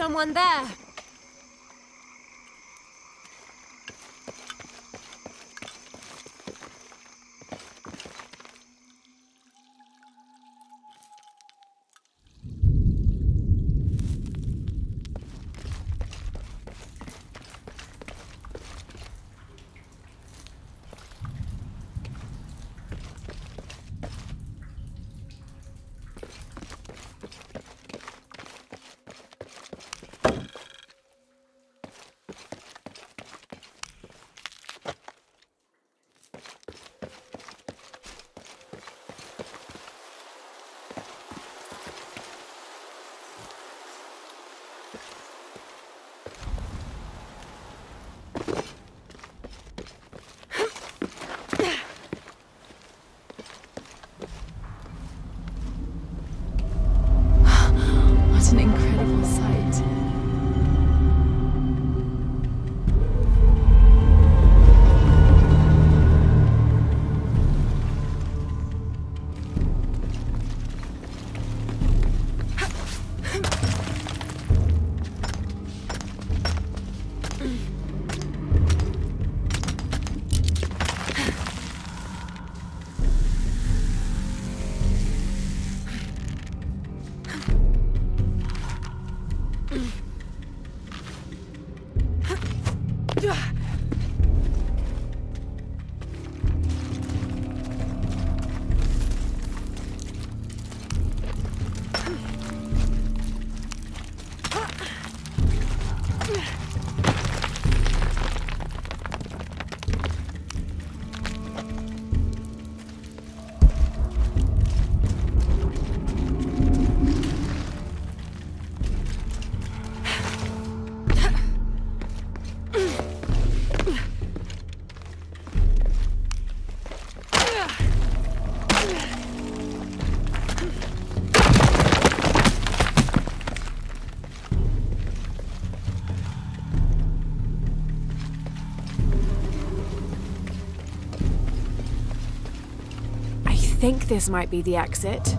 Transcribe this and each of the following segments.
someone there. What an incredible sight. I think this might be the exit.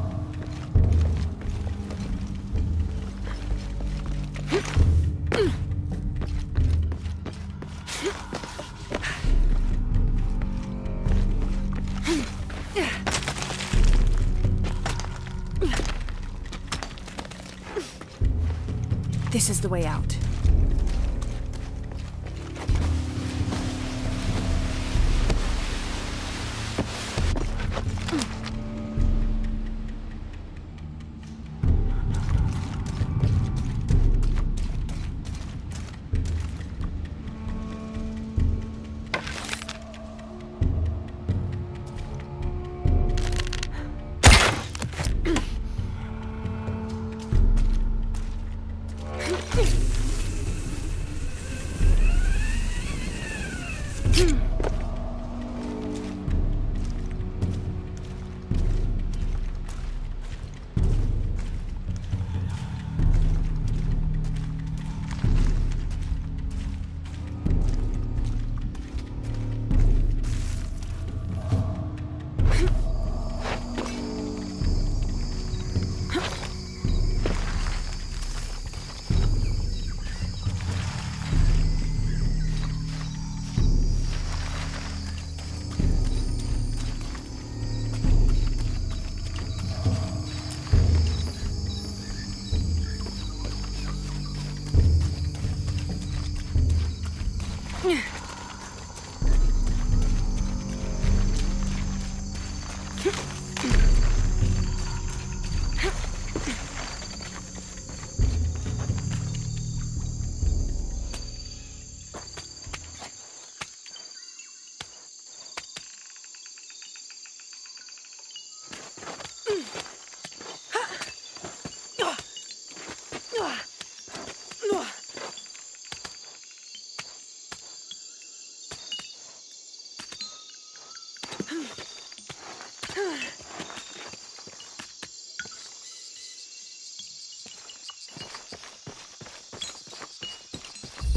This is the way out.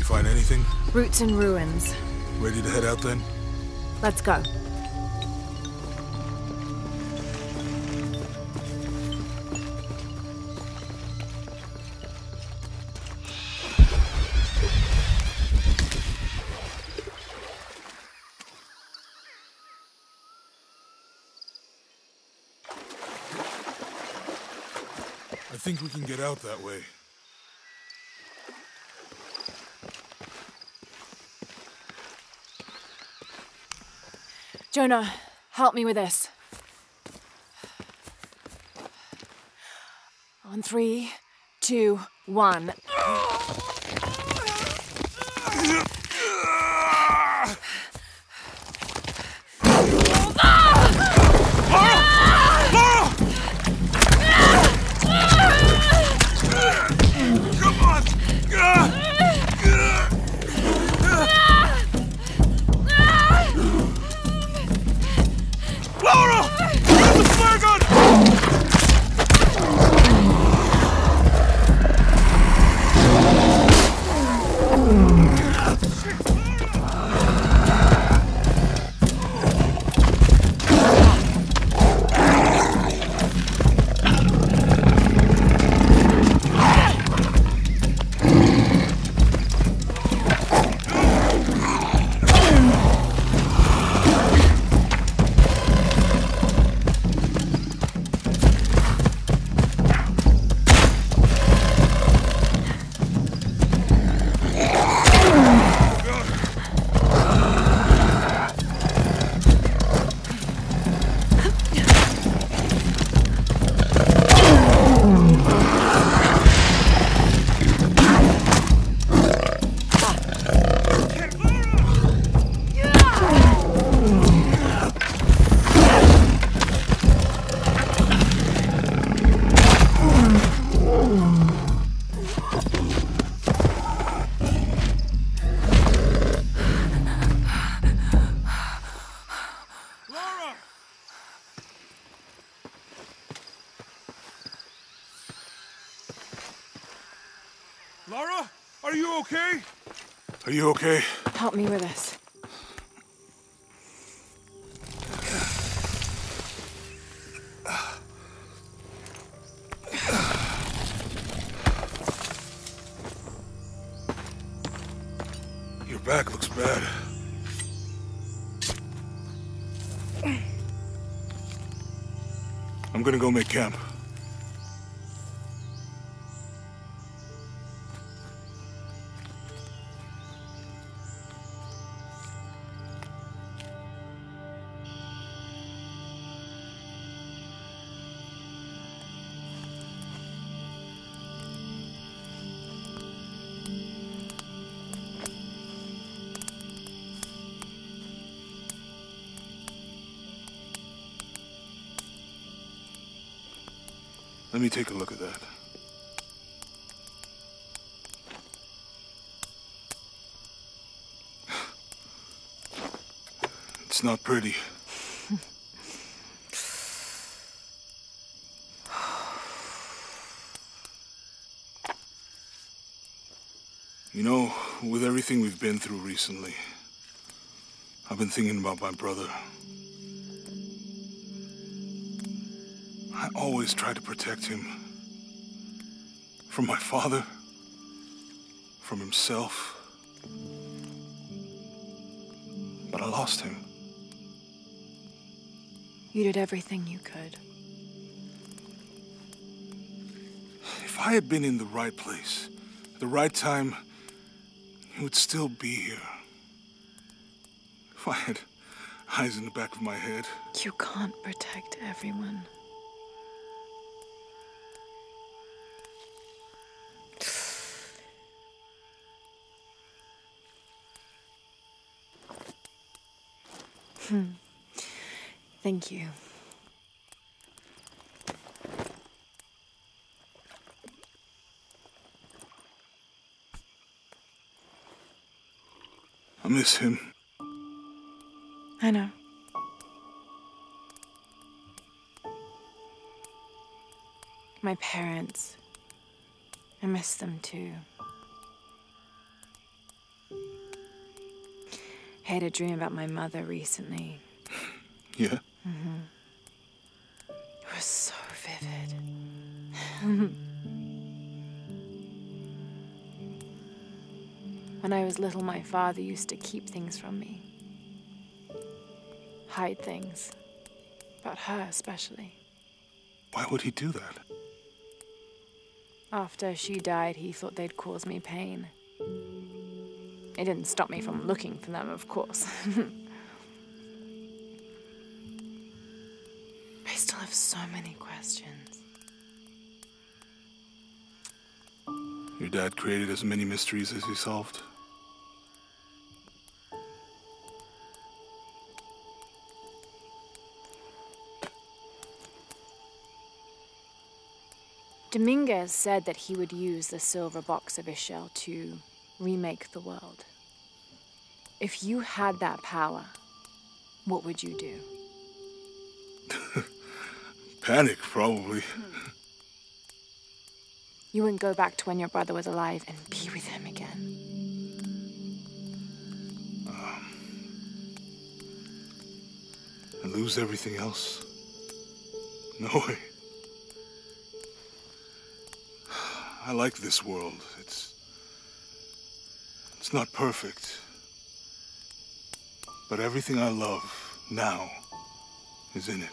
Find anything? Roots and ruins. Ready to head out then? Let's go. think we can get out that way. Jonah, help me with this. On 3, 2, 1. Lara, are you okay? Are you okay? Help me with this. Your back looks bad. I'm gonna go make camp. Let me take a look at that. It's not pretty. You know, with everything we've been through recently, I've been thinking about my brother. I always tried to protect him. From my father. From himself. But I lost him. You did everything you could. If I had been in the right place, at the right time, he would still be here. If I had eyes in the back of my head. You can't protect everyone. Thank you. I miss him. I know. My parents. I miss them too. I had a dream about my mother recently. Yeah? It was so vivid. When I was little, my father used to keep things from me. Hide things. About her, especially. Why would he do that? After she died, he thought they'd cause me pain. It didn't stop me from looking for them, of course. I still have so many questions. Your dad created as many mysteries as he solved. Dominguez said that he would use the silver box of Ixchel to remake the world. If you had that power, what would you do? Panic, probably. You wouldn't go back to when your brother was alive and be with him again. And lose everything else? No way. I like this world. It's not perfect. But everything I love now is in it.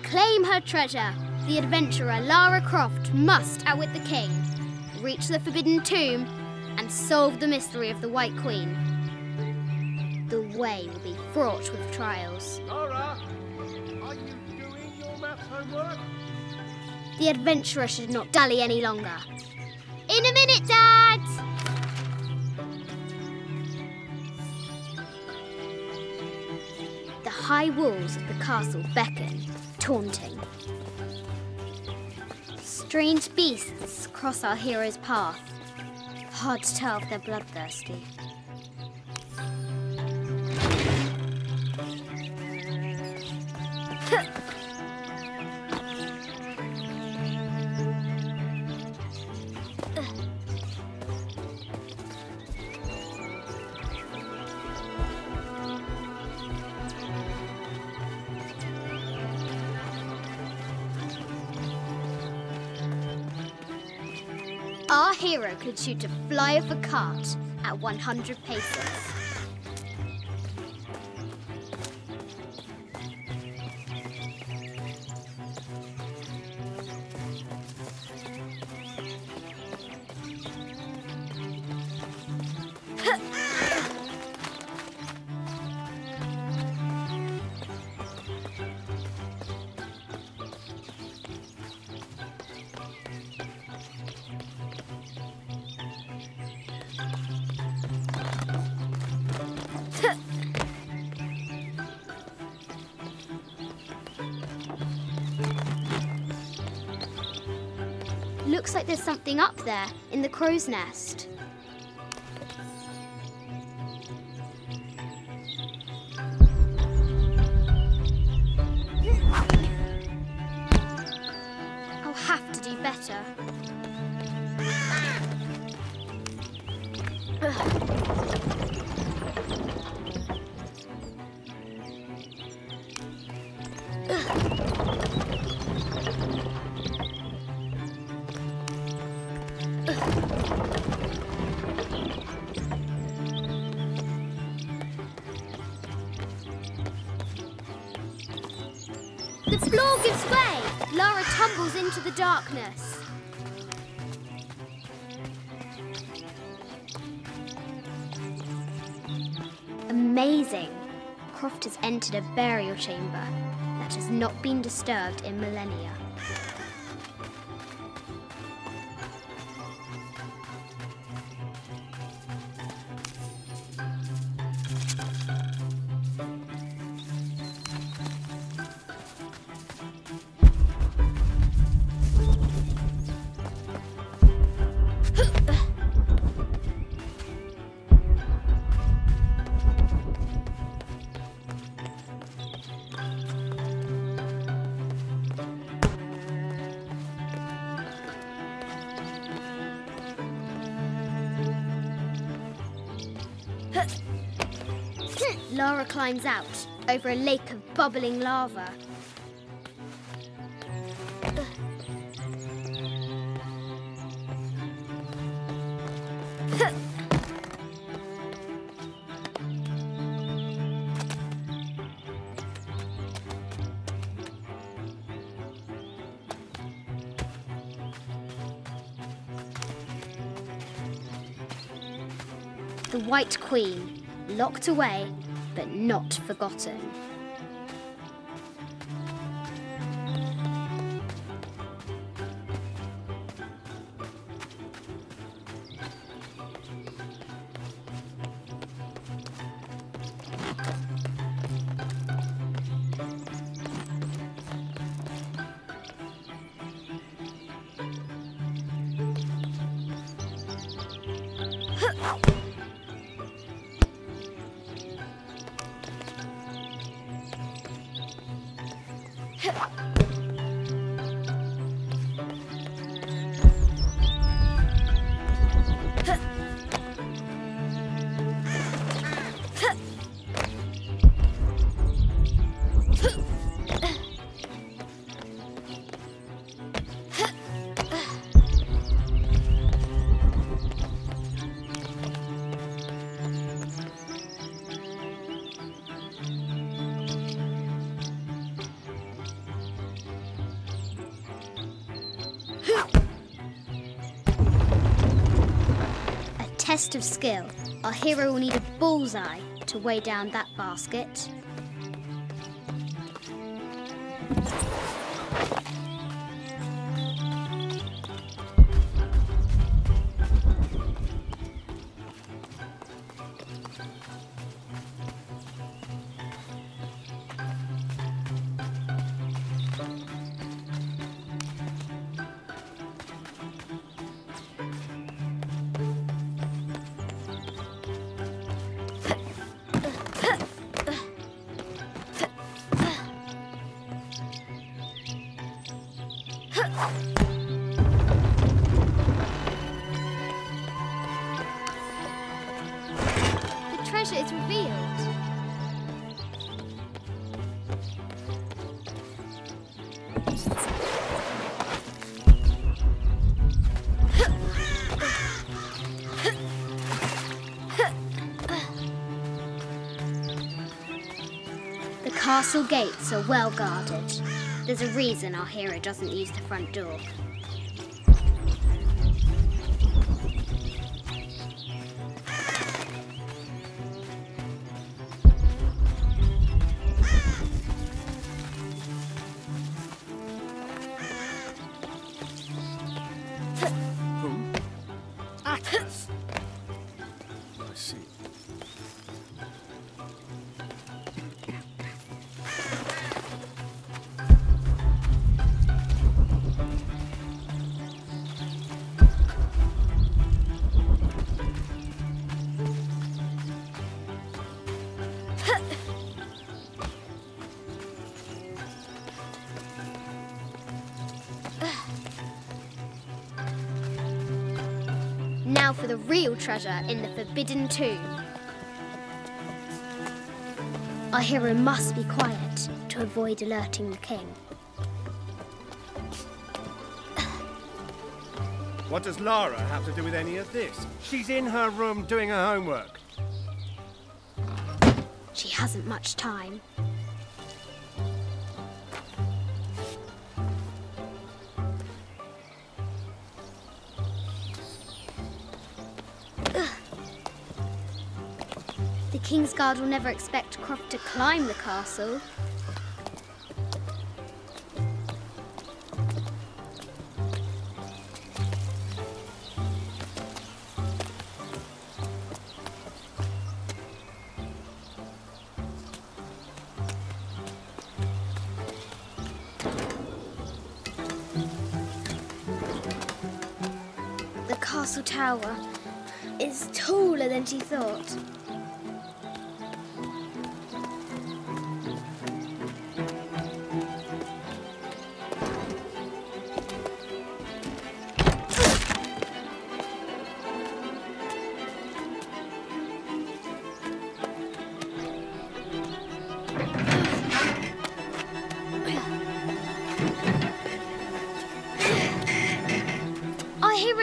Claim her treasure. The adventurer Lara Croft must outwit the king, reach the Forbidden Tomb, and solve the mystery of the White Queen. The way will be fraught with trials. Lara, are you doing your maths homework? The adventurer should not dally any longer. In a minute, Dad! The high walls of the castle beckon, taunting. Strange beasts cross our hero's path. Hard to tell if they're bloodthirsty. Our hero could shoot a fly of a cart at 100 paces. Looks like there's something up there in the crow's nest. I'll have to do better. The floor gives way! Lara tumbles into the darkness. Amazing! Croft has entered a burial chamber that has not been disturbed in millennia. Lara climbs out over a lake of bubbling lava. The White Queen, locked away, but not forgotten. Test of skill. Our hero will need a bullseye to weigh down that basket. The treasure is revealed. The castle gates are well guarded. There's a reason our hero doesn't use the front door. Atlas! I see. Now for the real treasure in the Forbidden Tomb. Our hero must be quiet to avoid alerting the king. What does Lara have to do with any of this? She's in her room doing her homework. She hasn't much time. The Kingsguard will never expect Croft to climb the castle. The castle tower is taller than she thought.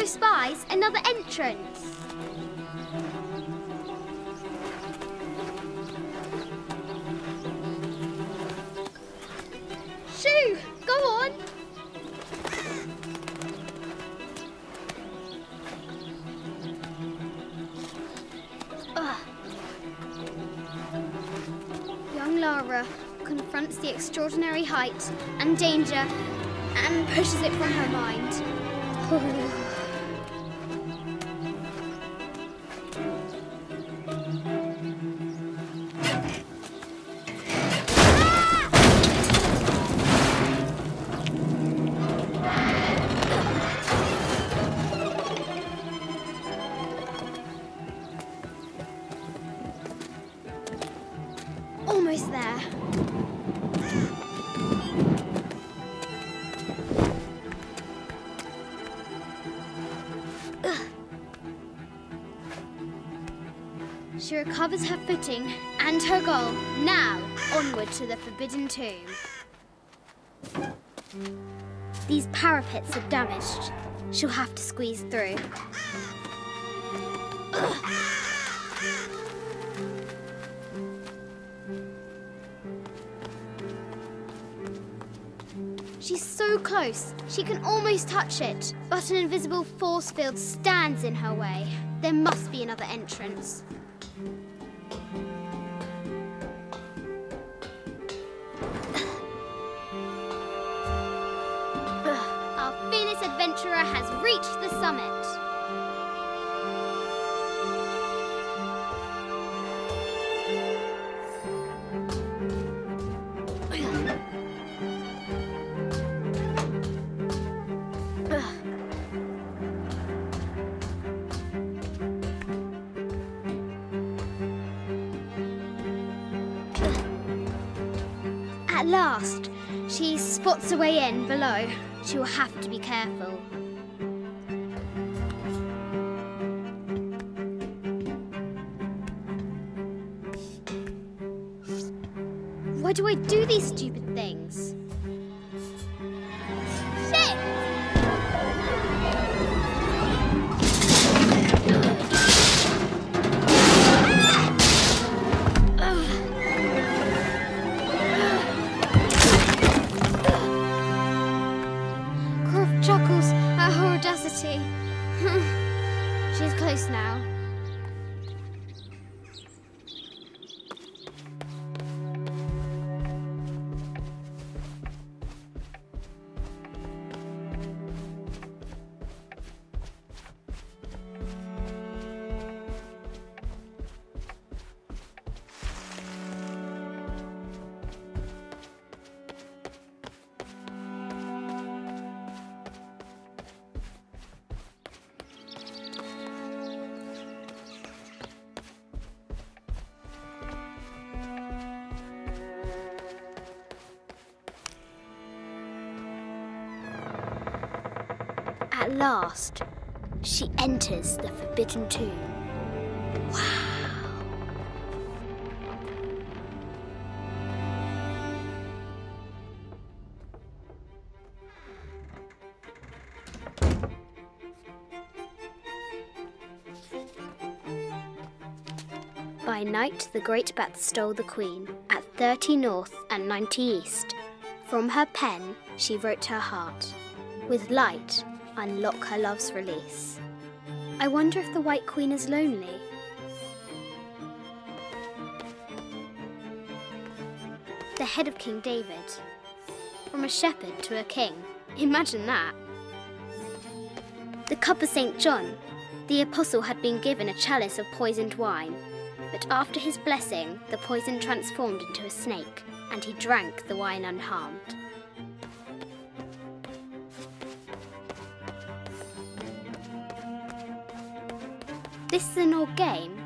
Pharaoh spies another entrance. Shoo! Go on! Young Lara confronts the extraordinary height and danger and pushes it from her mind. Almost there. She recovers her footing and her goal. Now, onward to the Forbidden Tomb. These parapets are damaged. She'll have to squeeze through. She's so close, she can almost touch it, but an invisible force field stands in her way. There must be another entrance. Our fearless adventurer has reached the summit. At last, she spots a way in below. She will have to be careful. Why do I do these stupid things? Shit! Croft chuckles at her audacity. She's close now. At last, she enters the Forbidden Tomb. Wow! By night, the great bat stole the queen at 30 north and 90 east. From her pen, she wrote her heart. With light, unlock her love's release. I wonder if the White Queen is lonely. The head of King David. From a shepherd to a king. Imagine that. The cup of St. John. The apostle had been given a chalice of poisoned wine, but after his blessing, the poison transformed into a snake, and he drank the wine unharmed. This is an old game.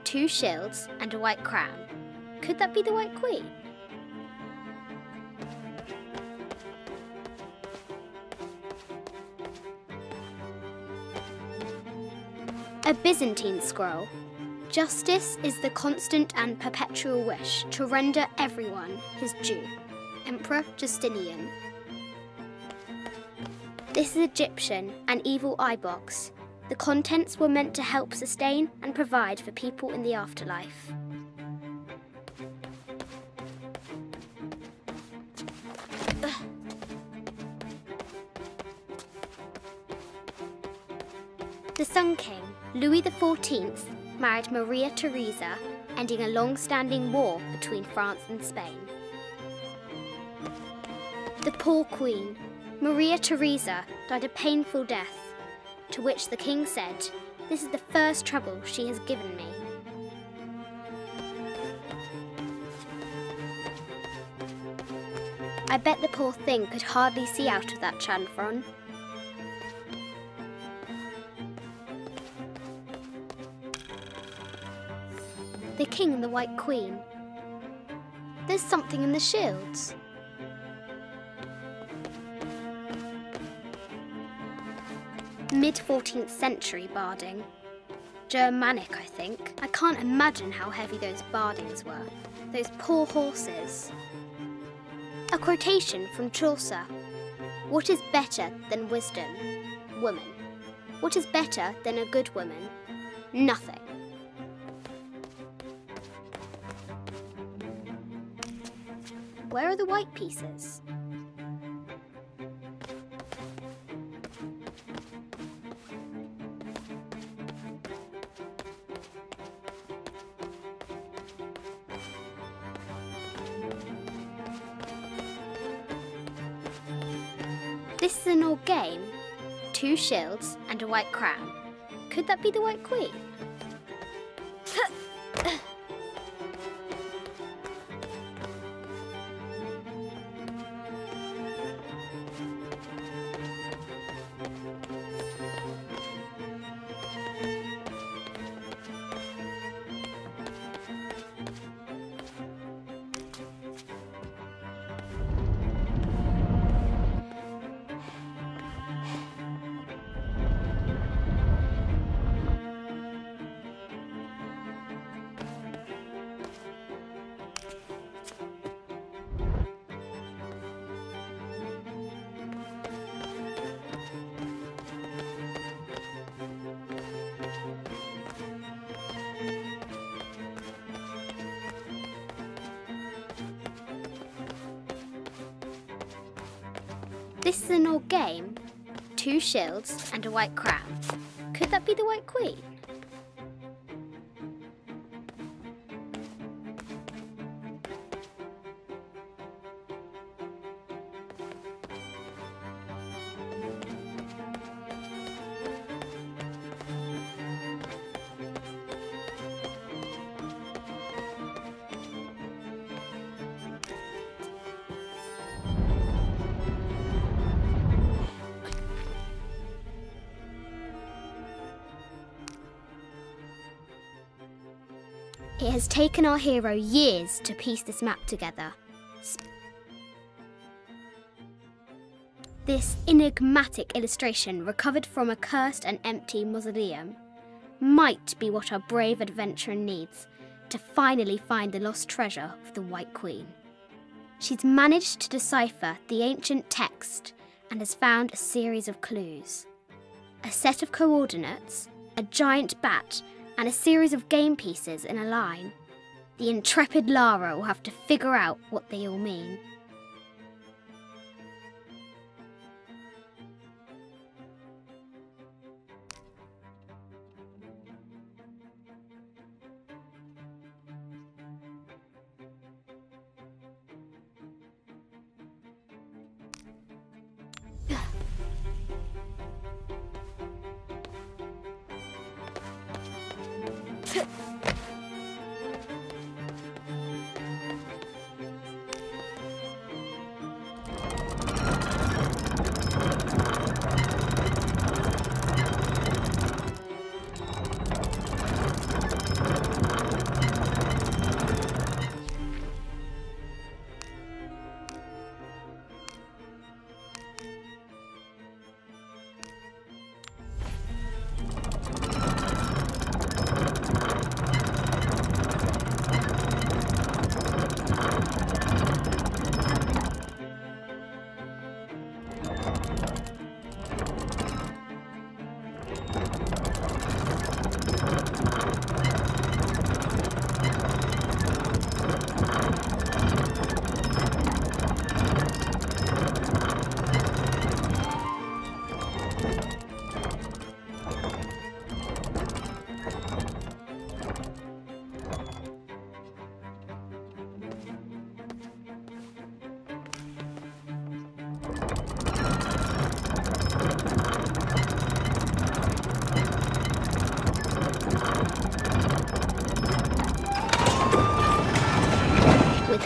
2 shields and a white crown. Could that be the White Queen? A Byzantine scroll. Justice is the constant and perpetual wish to render everyone his due. Emperor Justinian. This is Egyptian, an evil eye box. The contents were meant to help sustain and provide for people in the afterlife. The Sun King, Louis XIV, married Maria Theresa, ending a long-standing war between France and Spain. The poor Queen, Maria Theresa, died a painful death, to which the King said, "This is the first trouble she has given me." I bet the poor thing could hardly see out of that chanfron. The King and the White Queen. There's something in the shields. Mid-14th century barding. Germanic, I think. I can't imagine how heavy those bardings were. Those poor horses. A quotation from Chaucer. What is better than wisdom? Woman. What is better than a good woman? Nothing. Where are the white pieces? This is an old game. 2 shields and a white crown. Could that be the White Queen? This is an old game. 2 shields and a white crown. Could that be the White Queen? It has taken our hero years to piece this map together. This enigmatic illustration, recovered from a cursed and empty mausoleum, might be what our brave adventurer needs to finally find the lost treasure of the White Queen. She's managed to decipher the ancient text and has found a series of clues. A set of coordinates, a giant bat, and a series of game pieces in a line. The intrepid Lara will have to figure out what they all mean.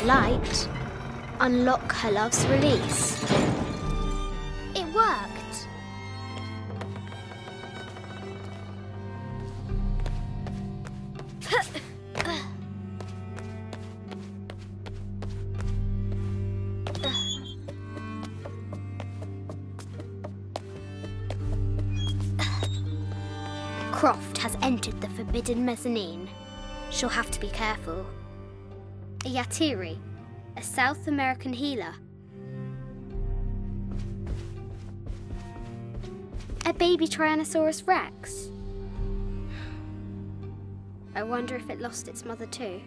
light, unlock her love's release. It worked. Croft has entered the forbidden mezzanine. She'll have to be careful. A Yatiri, a South American healer. A baby Tyrannosaurus Rex. I wonder if it lost its mother too.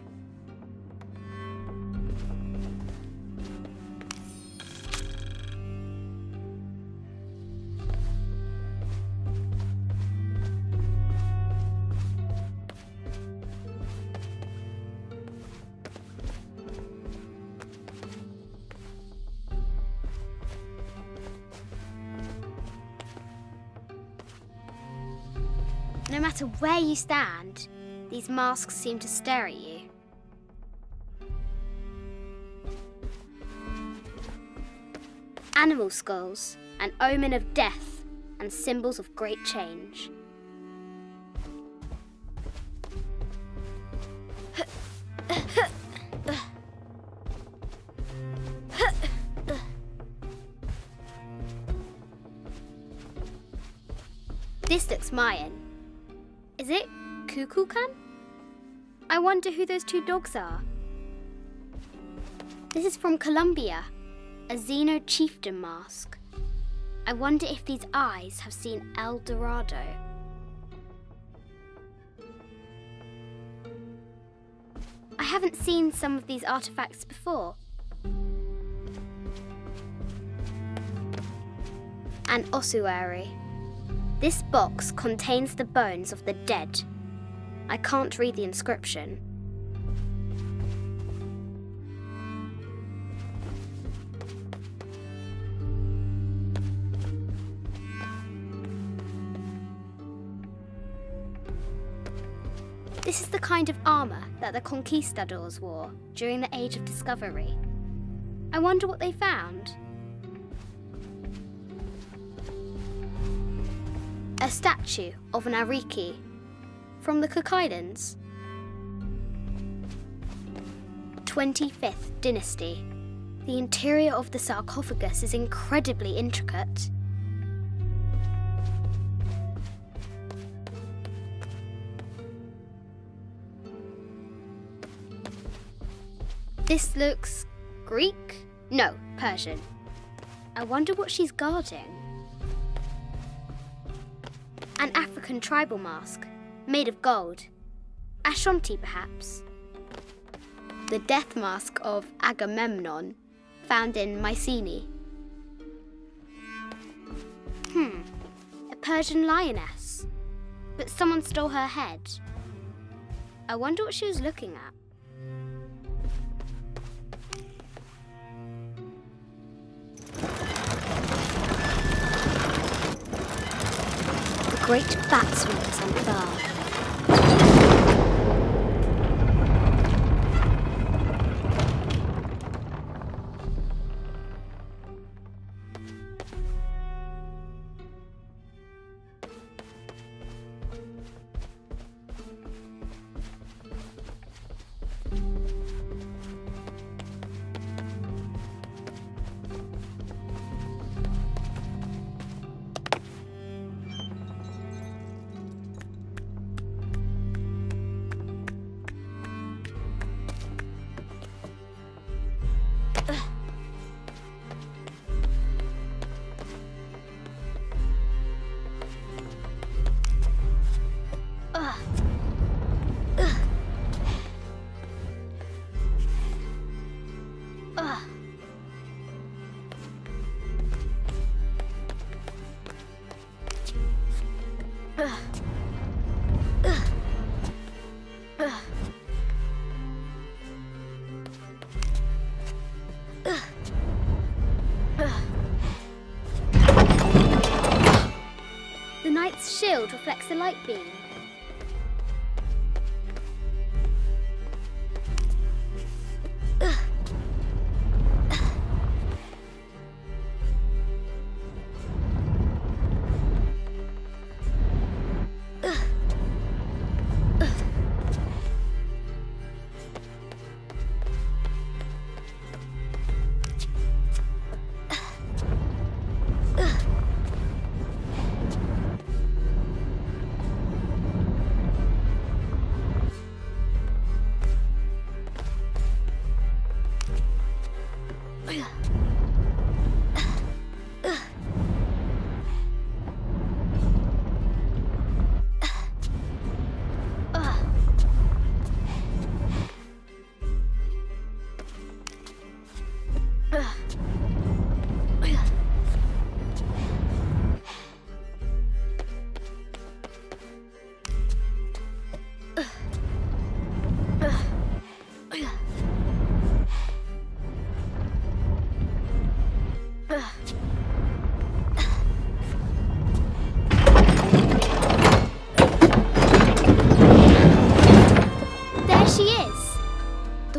No matter where you stand, these masks seem to stare at you. Animal skulls, an omen of death and symbols of great change. This looks Mayan. Is it Kukulkan? I wonder who those two dogs are. This is from Colombia, a Xeno chieftain mask. I wonder if these eyes have seen El Dorado. I haven't seen some of these artifacts before. An ossuary. This box contains the bones of the dead. I can't read the inscription. This is the kind of armour that the conquistadors wore during the Age of Discovery. I wonder what they found. A statue of an Ariki from the Cook Islands. 25th Dynasty. The interior of the sarcophagus is incredibly intricate. This looks Greek? No, Persian. I wonder what she's guarding. An African tribal mask, made of gold. Ashanti, perhaps. The death mask of Agamemnon, found in Mycenae. A Persian lioness. But someone stole her head. I wonder what she was looking at. Great bat wings on guard. The knight's shield reflects the light beam.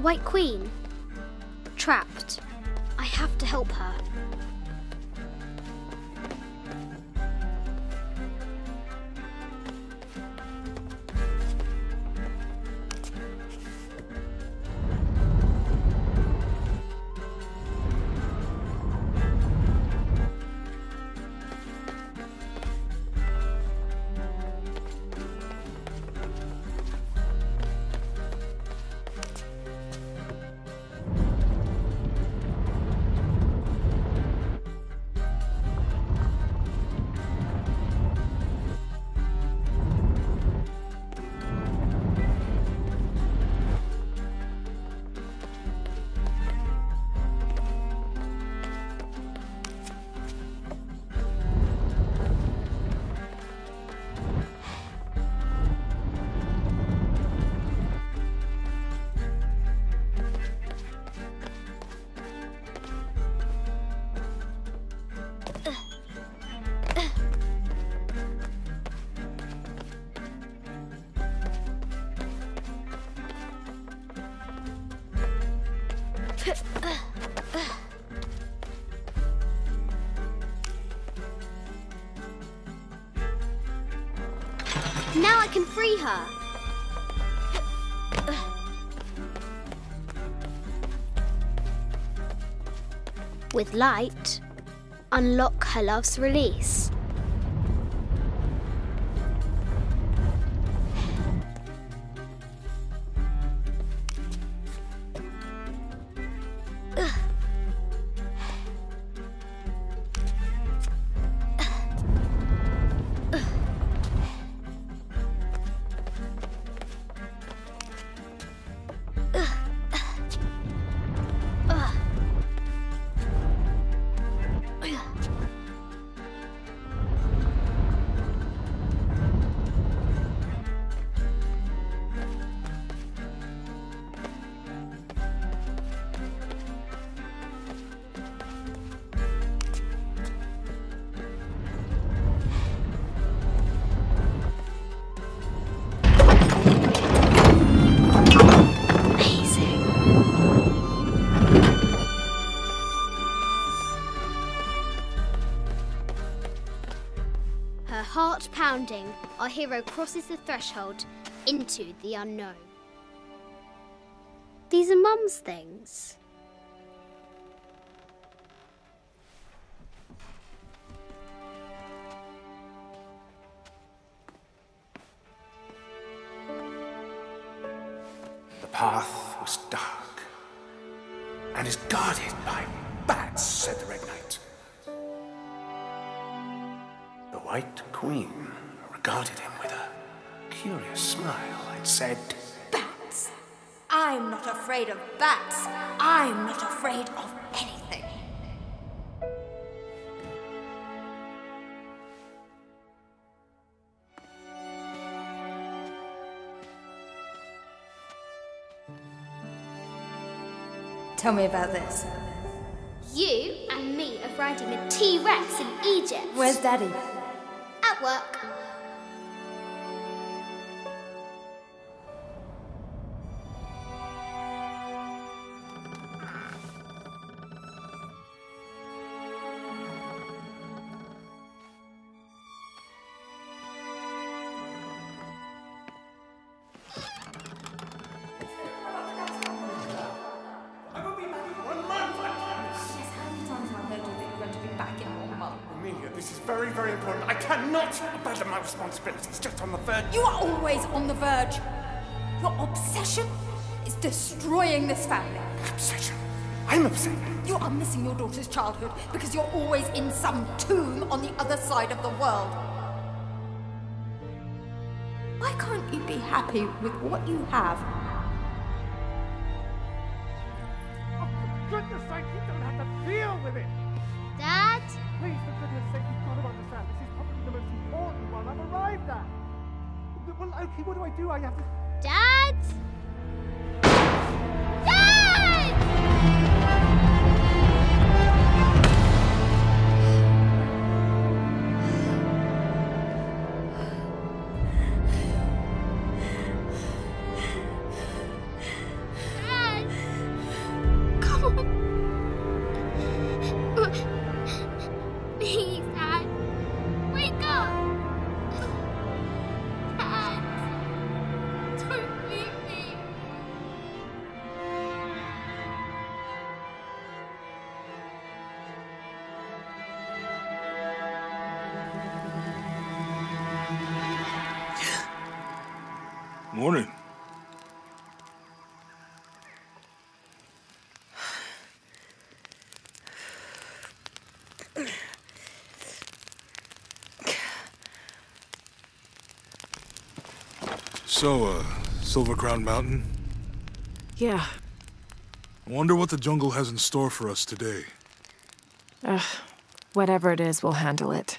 White Queen. Trapped. I have to help her. Now I can free her. With light, unlock her love's release. Heart pounding, our hero crosses the threshold into the unknown. These are Mum's things. The path was dark and is guarded by bats, said the Red Knight. The White Queen regarded him with a curious smile and said, Bats? I'm not afraid of bats. I'm not afraid of anything. Tell me about this. You and me are riding a T-Rex in Egypt. Where's Daddy? At work. This is very, very important. I cannot abandon my responsibilities just on the verge. You are always on the verge. Your obsession is destroying this family. Obsession? I'm upset. You are missing your daughter's childhood because you're always in some tomb on the other side of the world. Why can't you be happy with what you have? Oh, for goodness sake, you don't have to deal with it. Dad? Please, for goodness sake, you've got to understand. This is probably the most important one I've arrived at. Well, okay, what do I do? I have to... Dad? Dad! Dad! Morning. So, Silver Crown Mountain? Yeah. I wonder what the jungle has in store for us today. Whatever it is, we'll handle it.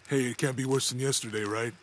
Hey, it can't be worse than yesterday, right?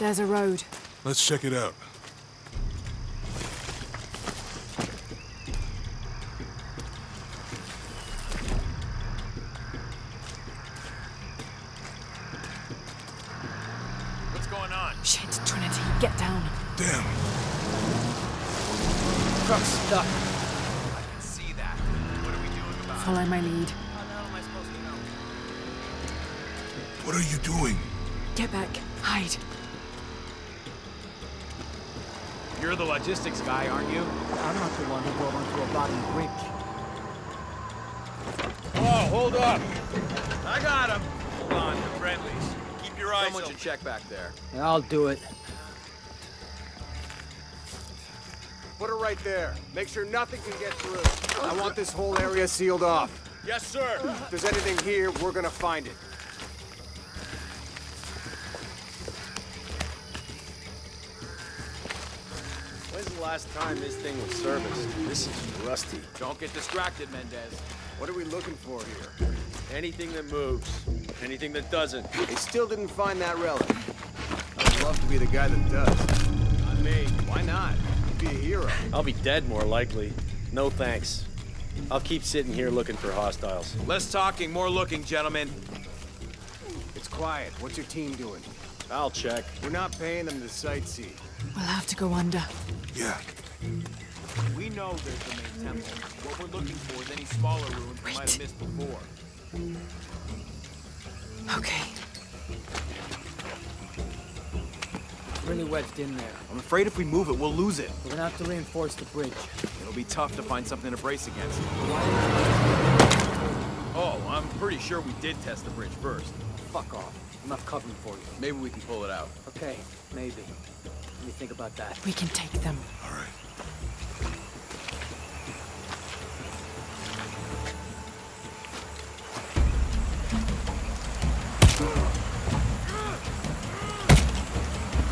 There's a road. Let's check it out. What's going on? Shit, Trinity, get down. Damn. Truck's stuck. I can see that. What are we doing about it? Follow my lead. How the hell am I supposed to know? What are you doing? Get back. Hide. You're the logistics guy, aren't you? I'm not the one who drove onto a bottom bridge. Oh, hold up! I got him! Hold on, they're friendlies. Keep your eyes open. Someone should check back there. I'll do it. Put her right there. Make sure nothing can get through. I want this whole area sealed off. Yes, sir! If there's anything here, we're gonna find it. When's the last time this thing was serviced? This is rusty. Don't get distracted, Mendez. What are we looking for here? Anything that moves, anything that doesn't. They still didn't find that relic. I'd love to be the guy that does. Not me. Why not? You'd be a hero. I'll be dead more likely. No thanks. I'll keep sitting here looking for hostiles. Less talking, more looking, gentlemen. It's quiet. What's your team doing? I'll check. We're not paying them to sightsee. We'll have to go under. Yeah. We know there's the main temple. What we're looking for is any smaller ruins we might have missed before. Okay. Really wedged in there. I'm afraid if we move it, we'll lose it. We're gonna have to reinforce the bridge. It'll be tough to find something to brace against. Oh, I'm pretty sure we did test the bridge first. Fuck off. Enough covering for you. Maybe we can pull it out. Okay, maybe. What do you think about that? We can take them. All right.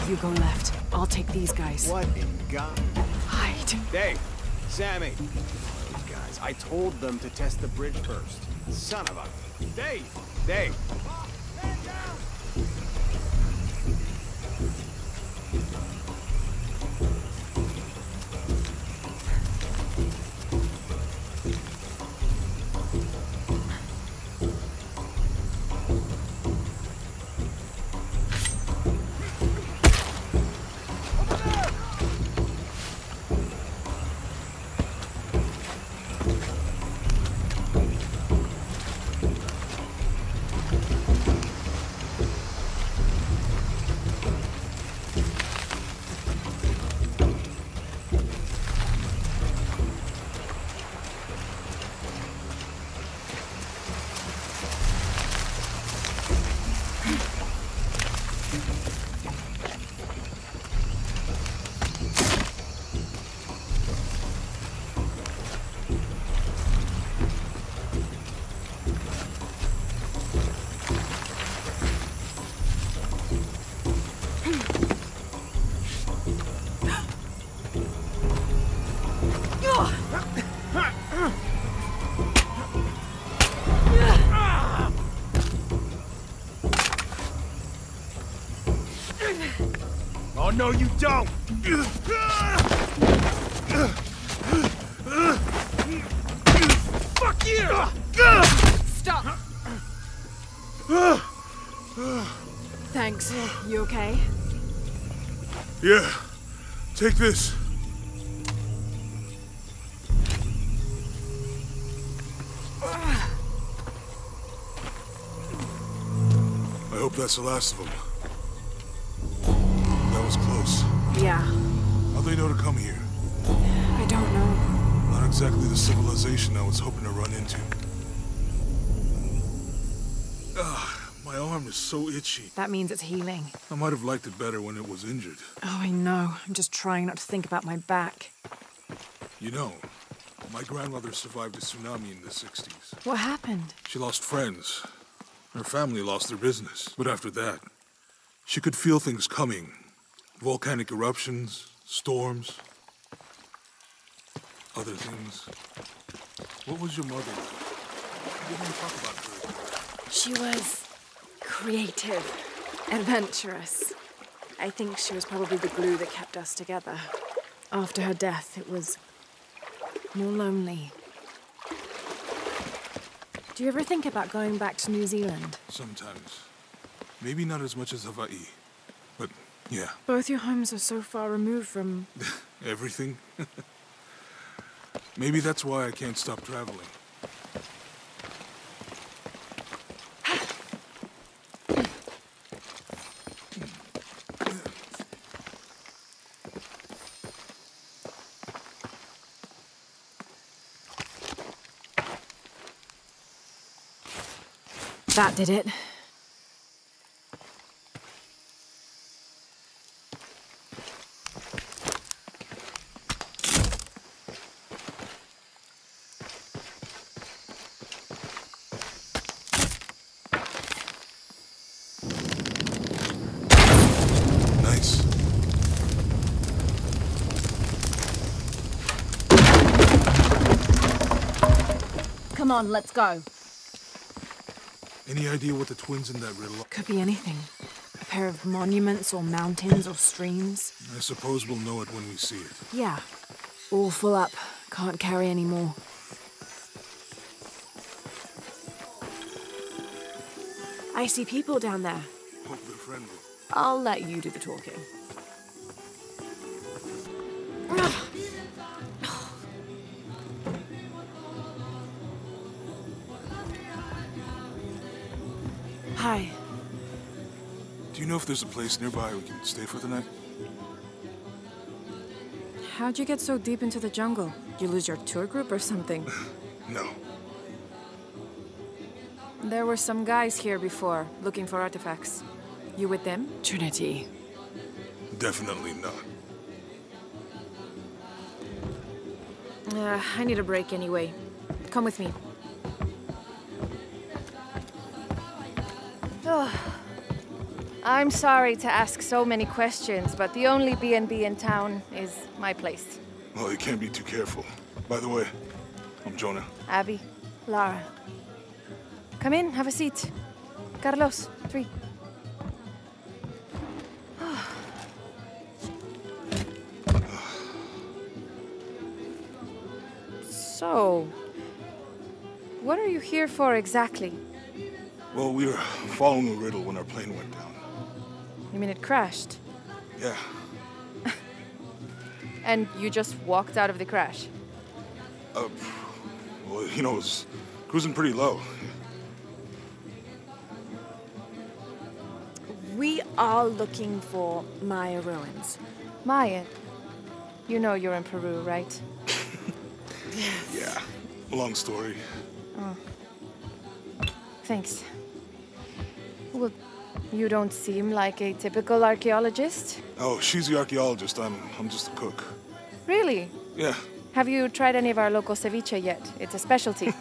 You go left. I'll take these guys. What in God? Hide. Dave, Sammy. Those guys, I told them to test the bridge first. Son of a... Dave! Dave! Oh, no, you don't! Fuck you! Stop! Thanks. You okay? Yeah. Take this. I hope that's the last of them. That was close. Yeah. How'd they know to come here? I don't know. Not exactly the civilization I was hoping to run into. My arm is so itchy. That means it's healing. I might have liked it better when it was injured. Oh, I know. I'm just trying not to think about my back. You know, my grandmother survived a tsunami in the 60s. What happened? She lost friends. Her family lost their business. But after that, she could feel things coming. Volcanic eruptions, storms, other things. What was your mother like? You didn't talk about her. She was creative, adventurous. I think she was probably the glue that kept us together. After her death, it was more lonely. Do you ever think about going back to New Zealand? Sometimes. Maybe not as much as Hawaii, but yeah. Both your homes are so far removed from... Everything? Maybe that's why I can't stop traveling. That did it. Nice. Come on, let's go. Any idea what the twins in that riddle are? Could be anything. A pair of monuments or mountains or streams. I suppose we'll know it when we see it. Yeah. All full up. Can't carry any more. I see people down there. Hope they're friendly. I'll let you do the talking. Hi. Do you know if there's a place nearby we can stay for the night? How'd you get so deep into the jungle? You lose your tour group or something? No. There were some guys here before, looking for artifacts. You with them? Trinity. Definitely not. I need a break anyway. Come with me. Oh, I'm sorry to ask so many questions, but the only B&B in town is my place. Well, you can't be too careful. By the way, I'm Jonah. Abby. Lara. Come in, have a seat. Carlos, 3. So, what are you here for exactly? Well, we were following a riddle when our plane went down. You mean it crashed? Yeah. And you just walked out of the crash? Well, you know, it was cruising pretty low. We are looking for Maya ruins. Maya? You know you're in Peru, right? Yeah. Long story. Oh. Thanks. Well, you don't seem like a typical archaeologist. Oh, she's the archaeologist. I'm just a cook. Really? Yeah. Have you tried any of our local ceviche yet? It's a specialty.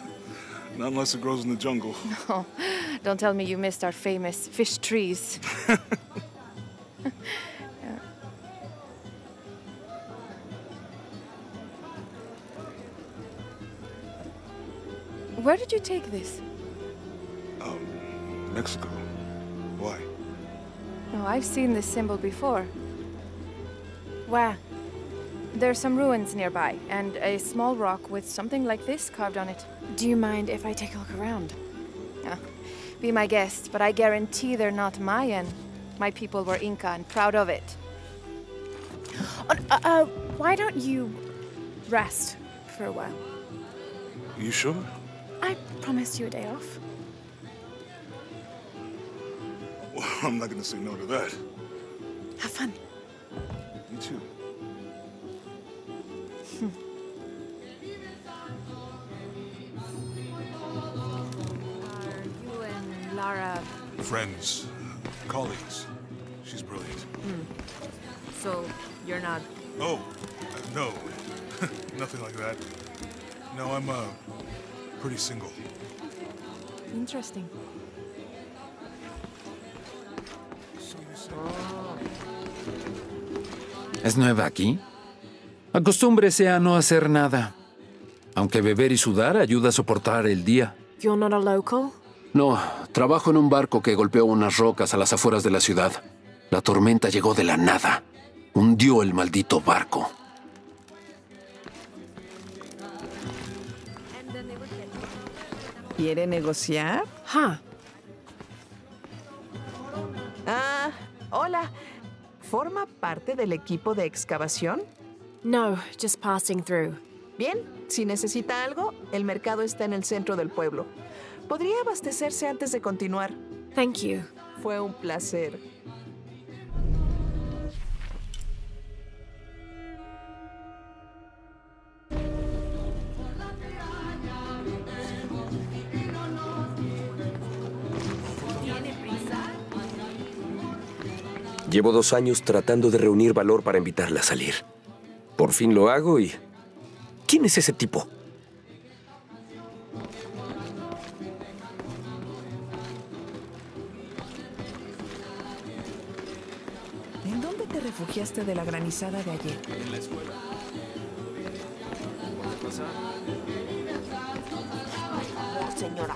Not unless it grows in the jungle. No, don't tell me you missed our famous fish trees. Where did you take this? Mexico. Why? No, I've seen this symbol before. Where? There's some ruins nearby, and a small rock with something like this carved on it. Do you mind if I take a look around? Be my guest, but I guarantee they're not Mayan. My people were Inca and proud of it. Why don't you rest for a while? You sure? I promised you a day off. Well, I'm not gonna say no to that. Have fun. You too. Are you and Lara... Friends. Colleagues. She's brilliant. So, you're not... Oh, no. Nothing like that. No, I'm, pretty single. Interesting. ¿Es nueva aquí? Acostúmbrese a no hacer nada. Aunque beber y sudar ayuda a soportar el día. You're not a local? No, trabajo en un barco que golpeó unas rocas a las afueras de la ciudad. La tormenta llegó de la nada. Hundió el maldito barco. ¿Quiere negociar? Ah, hola. ¿Forma parte del equipo de excavación? No, just passing through. Bien, si necesita algo, el mercado está en el centro del pueblo. ¿Podría abastecerse antes de continuar? Thank you. Fue un placer. Llevo 2 años tratando de reunir valor para invitarla a salir. Por fin lo hago y... ¿Quién es ese tipo? ¿En dónde te refugiaste de la granizada de ayer? En la escuela. ¿Puede pasar? Oh, señora.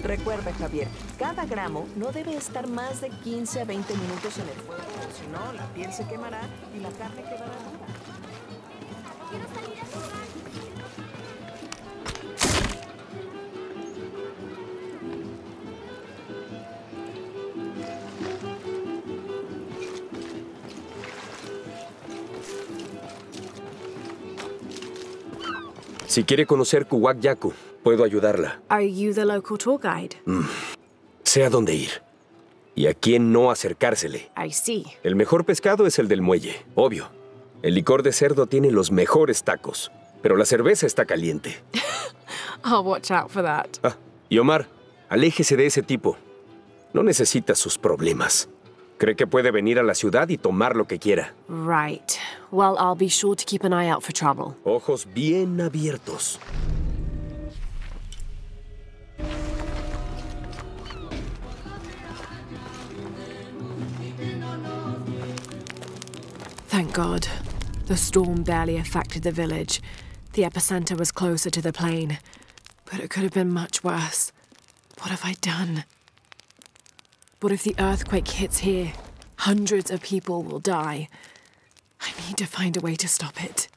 Recuerda, Javier, cada gramo no debe estar más de 15 a 20 minutos en el fuego, si no, la piel se quemará y la carne quedará dura. Si quiere conocer Kuwaq Yaku, puedo ayudarla. Are you the local tour guide? Sé a dónde ir. Y a quién no acercársele. I see. El mejor pescado es el del muelle, obvio. El licor de cerdo tiene los mejores tacos. Pero la cerveza está caliente. I'll watch out for that. Y Omar, aléjese de ese tipo. No necesita sus problemas. Cree que puede venir a la ciudad y tomar lo que quiera. Right. Well, I'll be sure to keep an eye out for trouble. Ojos bien abiertos. Thank God. The storm barely affected the village. The epicenter was closer to the plain. But it could have been much worse. What have I done? What if the earthquake hits here? Hundreds of people will die. I need to find a way to stop it.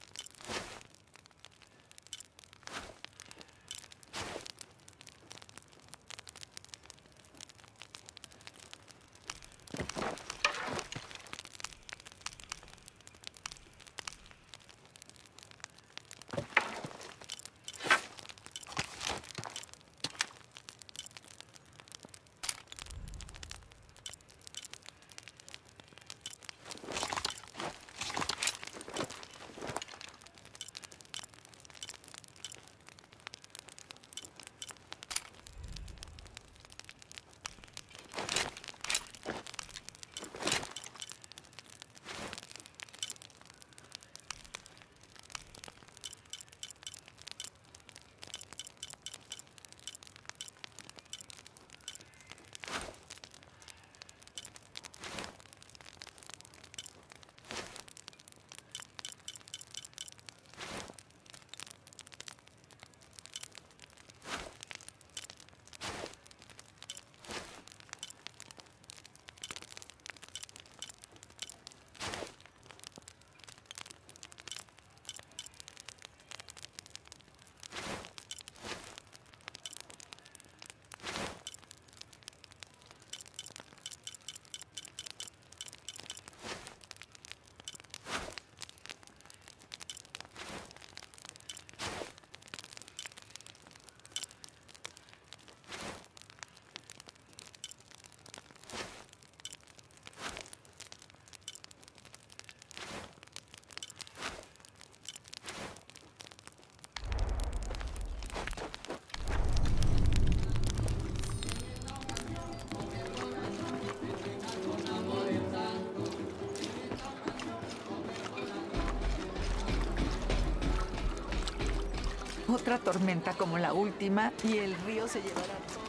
Otra tormenta como la última y el río se llevará todo.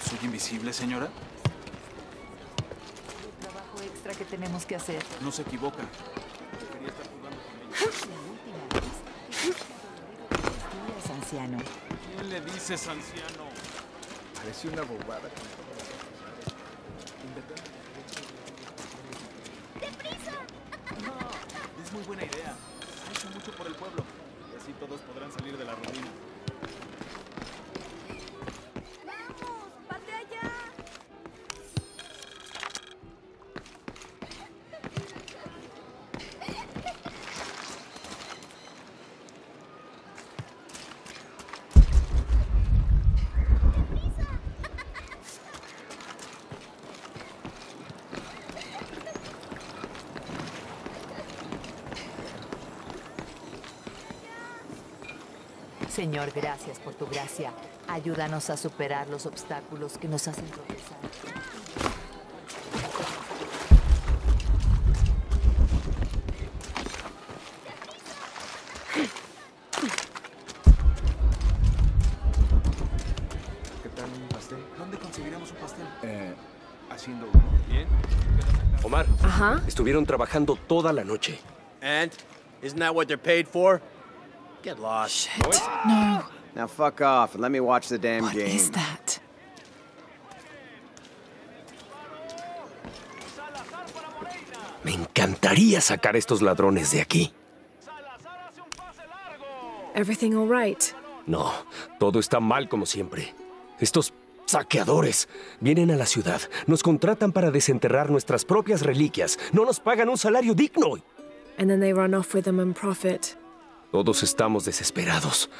¿Soy invisible, señora? El trabajo extra que tenemos que hacer. No se equivoca. Debería estar jugando con ella. La última vez, días han anciano. ¿Quién le dices anciano? Parece una bobada. ¡Deprisa! No, es muy buena idea. Ha hecho mucho por el pueblo. Y así todos podrán salir de la ruina. ¡Vamos! ¡Patea ya! Señor, gracias por tu gracia. Ayúdanos a superar los obstáculos que nos hacen tropezar. ¿Qué tal un pastel? ¿Dónde conseguiremos un pastel? Haciendo uno. ¿Bien? Omar, Ajá. estuvieron trabajando toda la noche. And? Isn't that what they're paid for? Get lost. No. Now fuck off and let me watch the damn What game. is that? Me encantaría sacar a estos ladrones de aquí. Everything all right? No, todo está mal como siempre. Estos saqueadores vienen a la ciudad, nos contratan para desenterrar nuestras propias reliquias, no nos pagan un salario digno. And then they run off with them and profit. Todos estamos desesperados.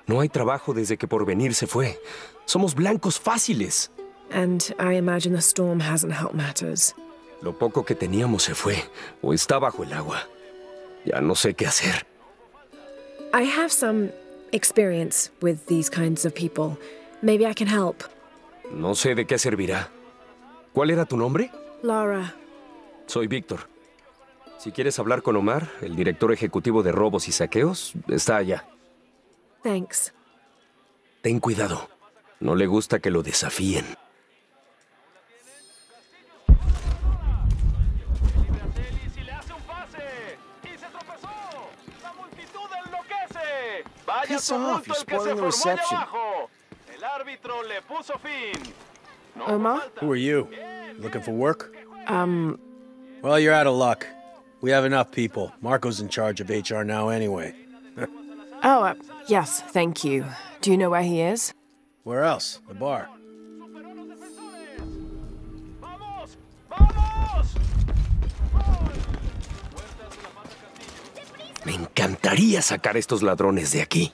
No hay trabajo desde que Porvenir se fue. Somos blancos fáciles. And I imagine the storm hasn't helped matters. Lo poco que teníamos se fue, o está bajo el agua. Ya no sé qué hacer. I have some experience with these kinds of people. Maybe I can help. No sé de qué servirá. ¿Cuál era tu nombre? Lara. Soy Víctor. Si quieres hablar con Omar, el director ejecutivo de robos y saqueos, está allá. Thanks. Ten cuidado. No le gusta que lo desafíen. Vaya Piss off, you're spoiling the reception. El árbitro le puso fin. Omar? Who are you? Looking for work? Well, you're out of luck. We have enough people. Marco's in charge of HR now anyway. Oh, yes, thank you. Do you know where he is? Where else? The bar. Me encantaría sacar a estos ladrones de aquí.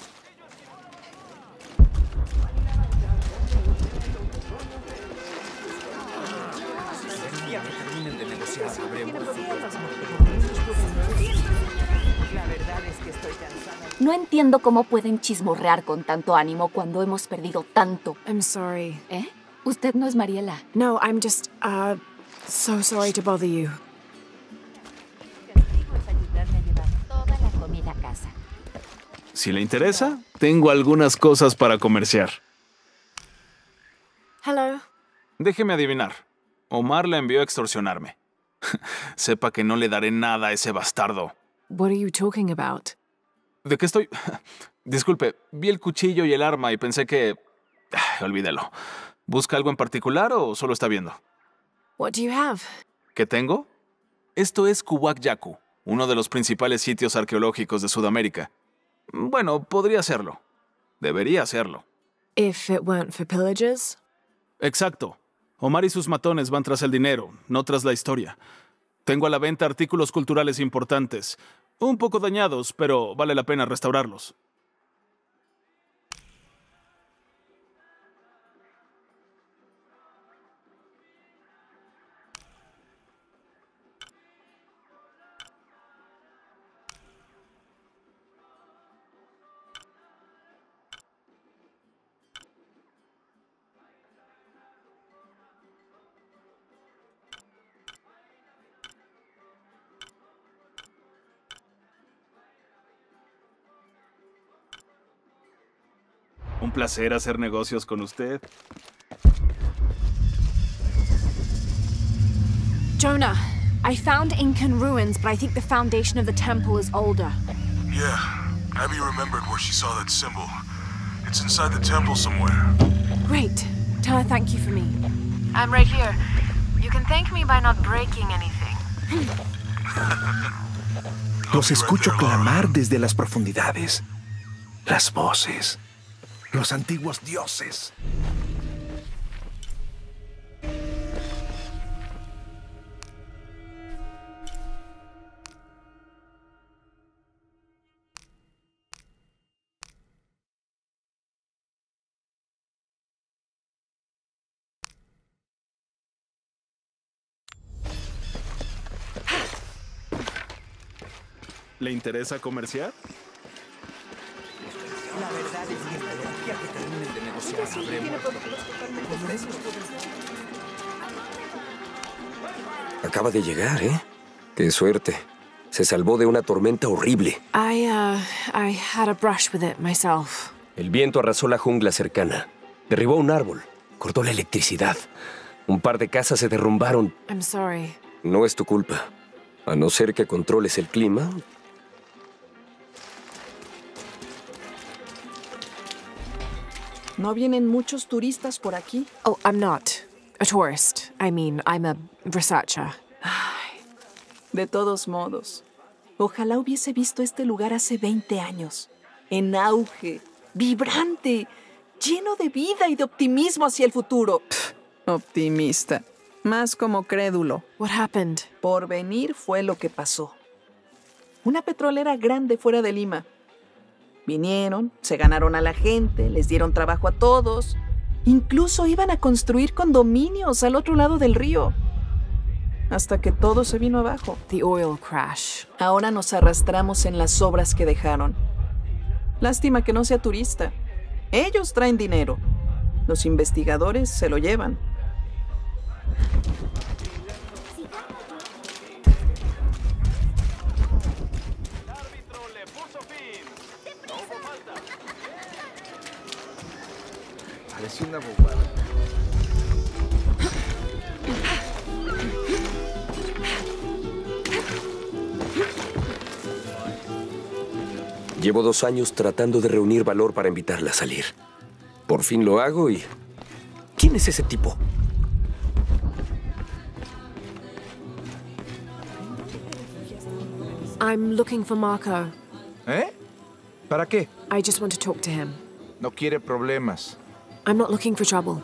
No entiendo cómo pueden chismorrear con tanto ánimo cuando hemos perdido tanto. I'm sorry. ¿Eh? Usted no es Mariela. No, I'm just, so sorry to bother you. Toda la comida a casa. Si le interesa, tengo algunas cosas para comerciar. Hello. Déjeme adivinar. Omar la envió a extorsionarme. Sepa que no le daré nada a ese bastardo. What are you talking about? ¿De qué estoy? Disculpe, vi el cuchillo y el arma y pensé que... olvídelo. ¿Busca algo en particular o solo está viendo? What do you have? ¿Qué tengo? Esto es Kuwak Yaku, uno de los principales sitios arqueológicos de Sudamérica. Bueno, podría serlo. Debería serlo. If it weren't for pillagers? Exacto. Omar y sus matones van tras el dinero, no tras la historia. Tengo a la venta artículos culturales importantes. Un poco dañados, pero vale la pena restaurarlos. Un placer hacer negocios con usted. Jonah, I found Incan ruins, but I think the foundation of the temple is older. Yeah, Abby remembered where she saw that symbol. It's inside the temple somewhere. Great. Tell her thank you for me. I'm right here. You can thank me by not breaking anything. Los escucho clamar desde las profundidades. Las voces. Los antiguos dioses. ¿Le interesa comerciar? La verdad es que de aquí a que terminen de negociar sabremos. Acaba de llegar, ¿eh? Qué suerte. Se salvó de una tormenta horrible. I had a brush with it myself. El viento arrasó la jungla cercana. Derribó un árbol. Cortó la electricidad. Un par de casas se derrumbaron. I'm sorry. No es tu culpa. A no ser que controles el clima. ¿No vienen muchos turistas por aquí? Oh, I'm not a tourist. I mean, I'm a researcher. Ay, de todos modos, ojalá hubiese visto este lugar hace 20 años. En auge, vibrante, lleno de vida y de optimismo hacia el futuro. Optimista. Más como crédulo. What happened? Por venir fue lo que pasó. Una petrolera grande fuera de Lima. Vinieron, se ganaron a la gente, les dieron trabajo a todos. Incluso iban a construir condominios al otro lado del río. Hasta que todo se vino abajo. The oil crash. Ahora nos arrastramos en las obras que dejaron. Lástima que no sea turista. Ellos traen dinero. Los investigadores se lo llevan. Parece una bobada. Llevo 2 años tratando de reunir valor para invitarla a salir. Por fin lo hago y... ¿Quién es ese tipo? I'm looking for Marco. ¿Eh? ¿Para qué? I just want to talk to him. No quiere problemas. I'm not looking for trouble.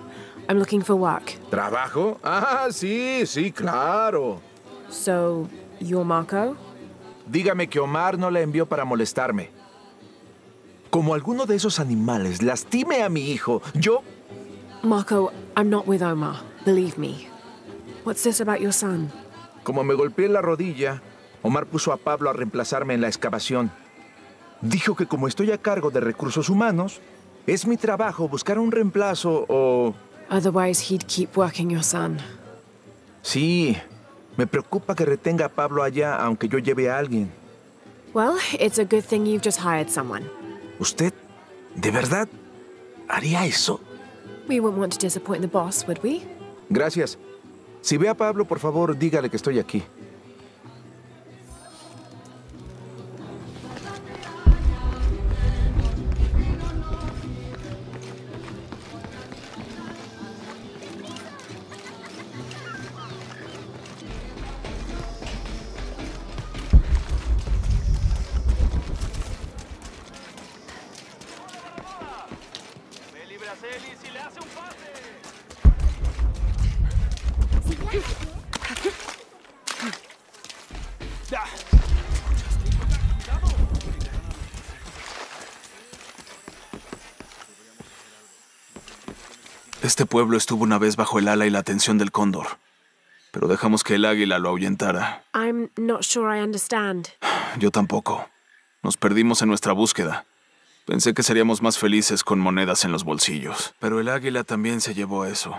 I'm looking for work. ¿Trabajo? Ah, sí, claro. So, you're Marco? Dígame que Omar no la envió para molestarme. Como alguno de esos animales lastime a mi hijo, yo... Marco, I'm not with Omar. Believe me. What's this about your son? Como me golpeé la rodilla, Omar puso a Pablo a reemplazarme en la excavación. Dijo que como estoy a cargo de recursos humanos, es mi trabajo buscar un reemplazo o... Otherwise, he'd keep working your son. Sí, me preocupa que retenga a Pablo allá aunque yo lleve a alguien. Well, it's a good thing you've just hired someone. ¿Usted, de verdad, haría eso? We wouldn't want to disappoint the boss, would we? Gracias. Si ve a Pablo, por favor, dígale que estoy aquí. Este pueblo estuvo una vez bajo el ala y la atención del cóndor, pero dejamos que el águila lo ahuyentara. I'm not sure I understand. Yo tampoco. Nos perdimos en nuestra búsqueda. Pensé que seríamos más felices con monedas en los bolsillos, pero el águila también se llevó eso.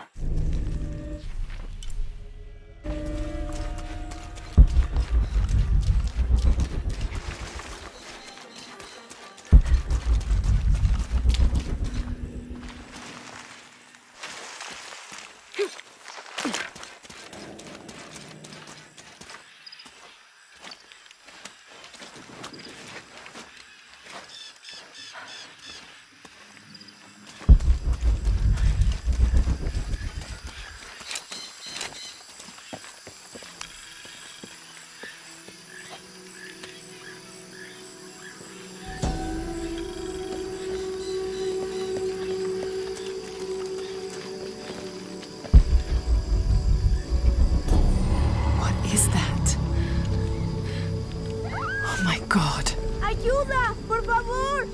God. ¡Ayuda! ¡Por favor!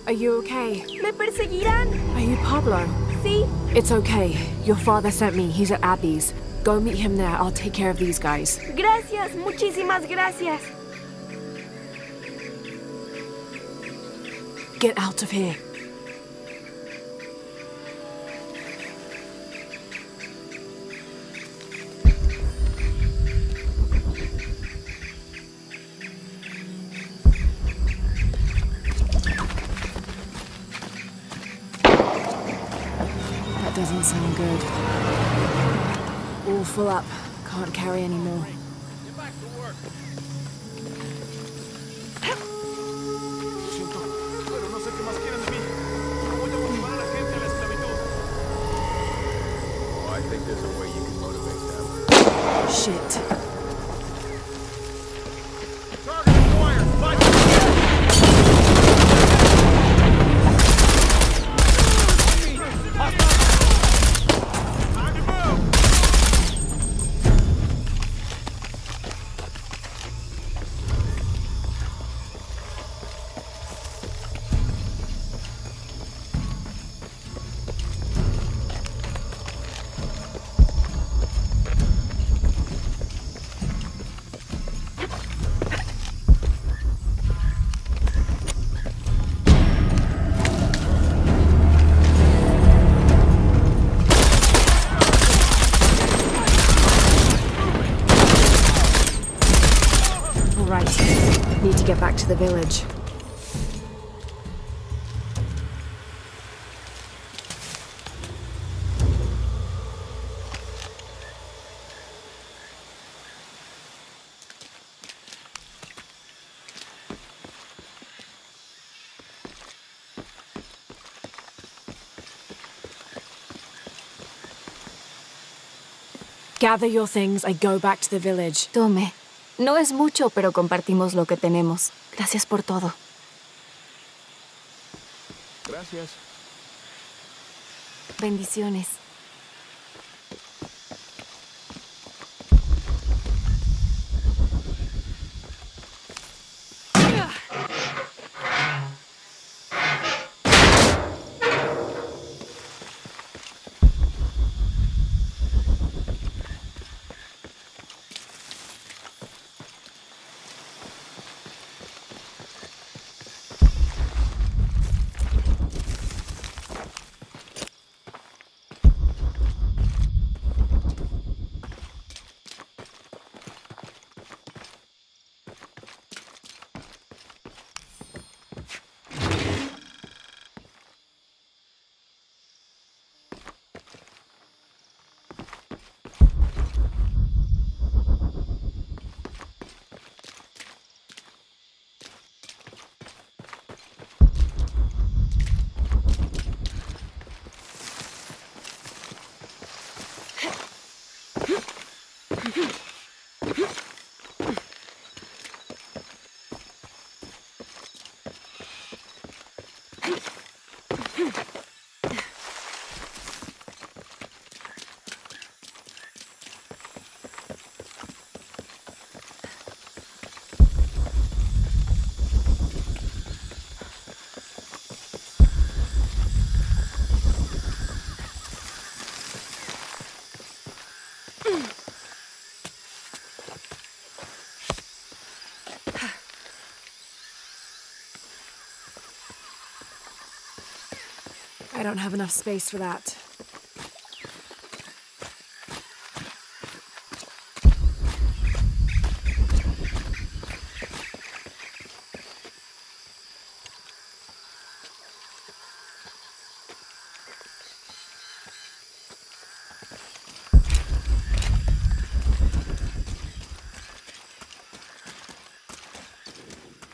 Are you okay? ¿Me perseguirán? Are you Pablo? Sí. It's okay. Your father sent me. He's at Abby's. Go meet him there. I'll take care of these guys. Gracias, muchísimas gracias. Get out of here. That doesn't sound good. All full up. Can't carry anymore. Get back to work. Pero no sé qué más quieren de mí. Voy a motivar a la gente a la esclavitud. Oh, I think there's a way you can motivate them. Shit. Target acquired. Fight. Need to get back to the village. Gather your things. I go back to the village. Tome. No es mucho, pero compartimos lo que tenemos. Gracias por todo. Gracias. Bendiciones. I don't have enough space for that.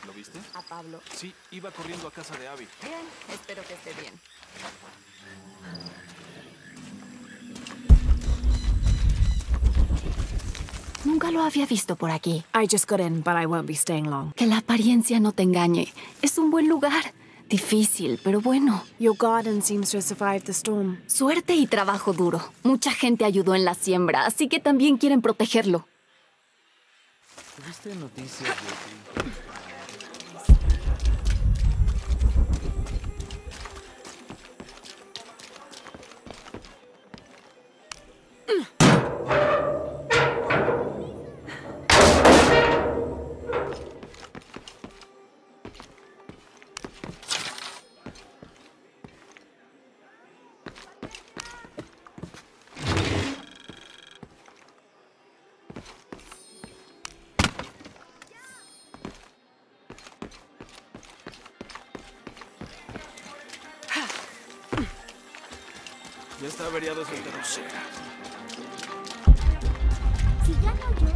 ¿Lo viste? A Pablo. Sí, iba corriendo a casa de Abby. Bien, espero que esté bien. Nunca lo había visto por aquí. I just got in, but I won't be staying long. Que la apariencia no te engañe. Es un buen lugar. Difícil, pero bueno. Your garden seems to have survived the storm. Suerte y trabajo duro. Mucha gente ayudó en la siembra, así que también quieren protegerlo. ¿Viste noticias de ti? Ya está averiado ese interruptor. Si ya no yo.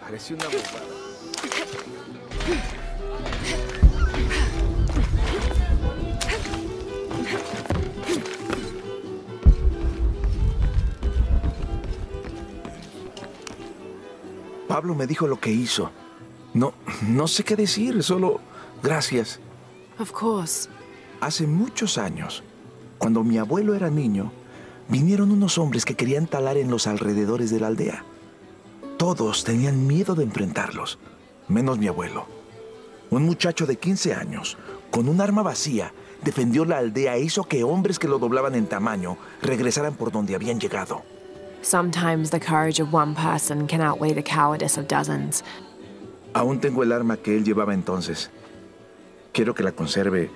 Parece una bobada. Pablo me dijo lo que hizo. No sé qué decir, solo gracias. Of course. Hace muchos años, cuando mi abuelo era niño, vinieron unos hombres que querían talar en los alrededores de la aldea. Todos tenían miedo de enfrentarlos, menos mi abuelo. Un muchacho de 15 años, con un arma vacía, defendió la aldea e hizo que hombres que lo doblaban en tamaño regresaran por donde habían llegado. Sometimes the courage of one person can outweigh the cowardice of dozens. Aún tengo el arma que él llevaba entonces. Quiero que la conserve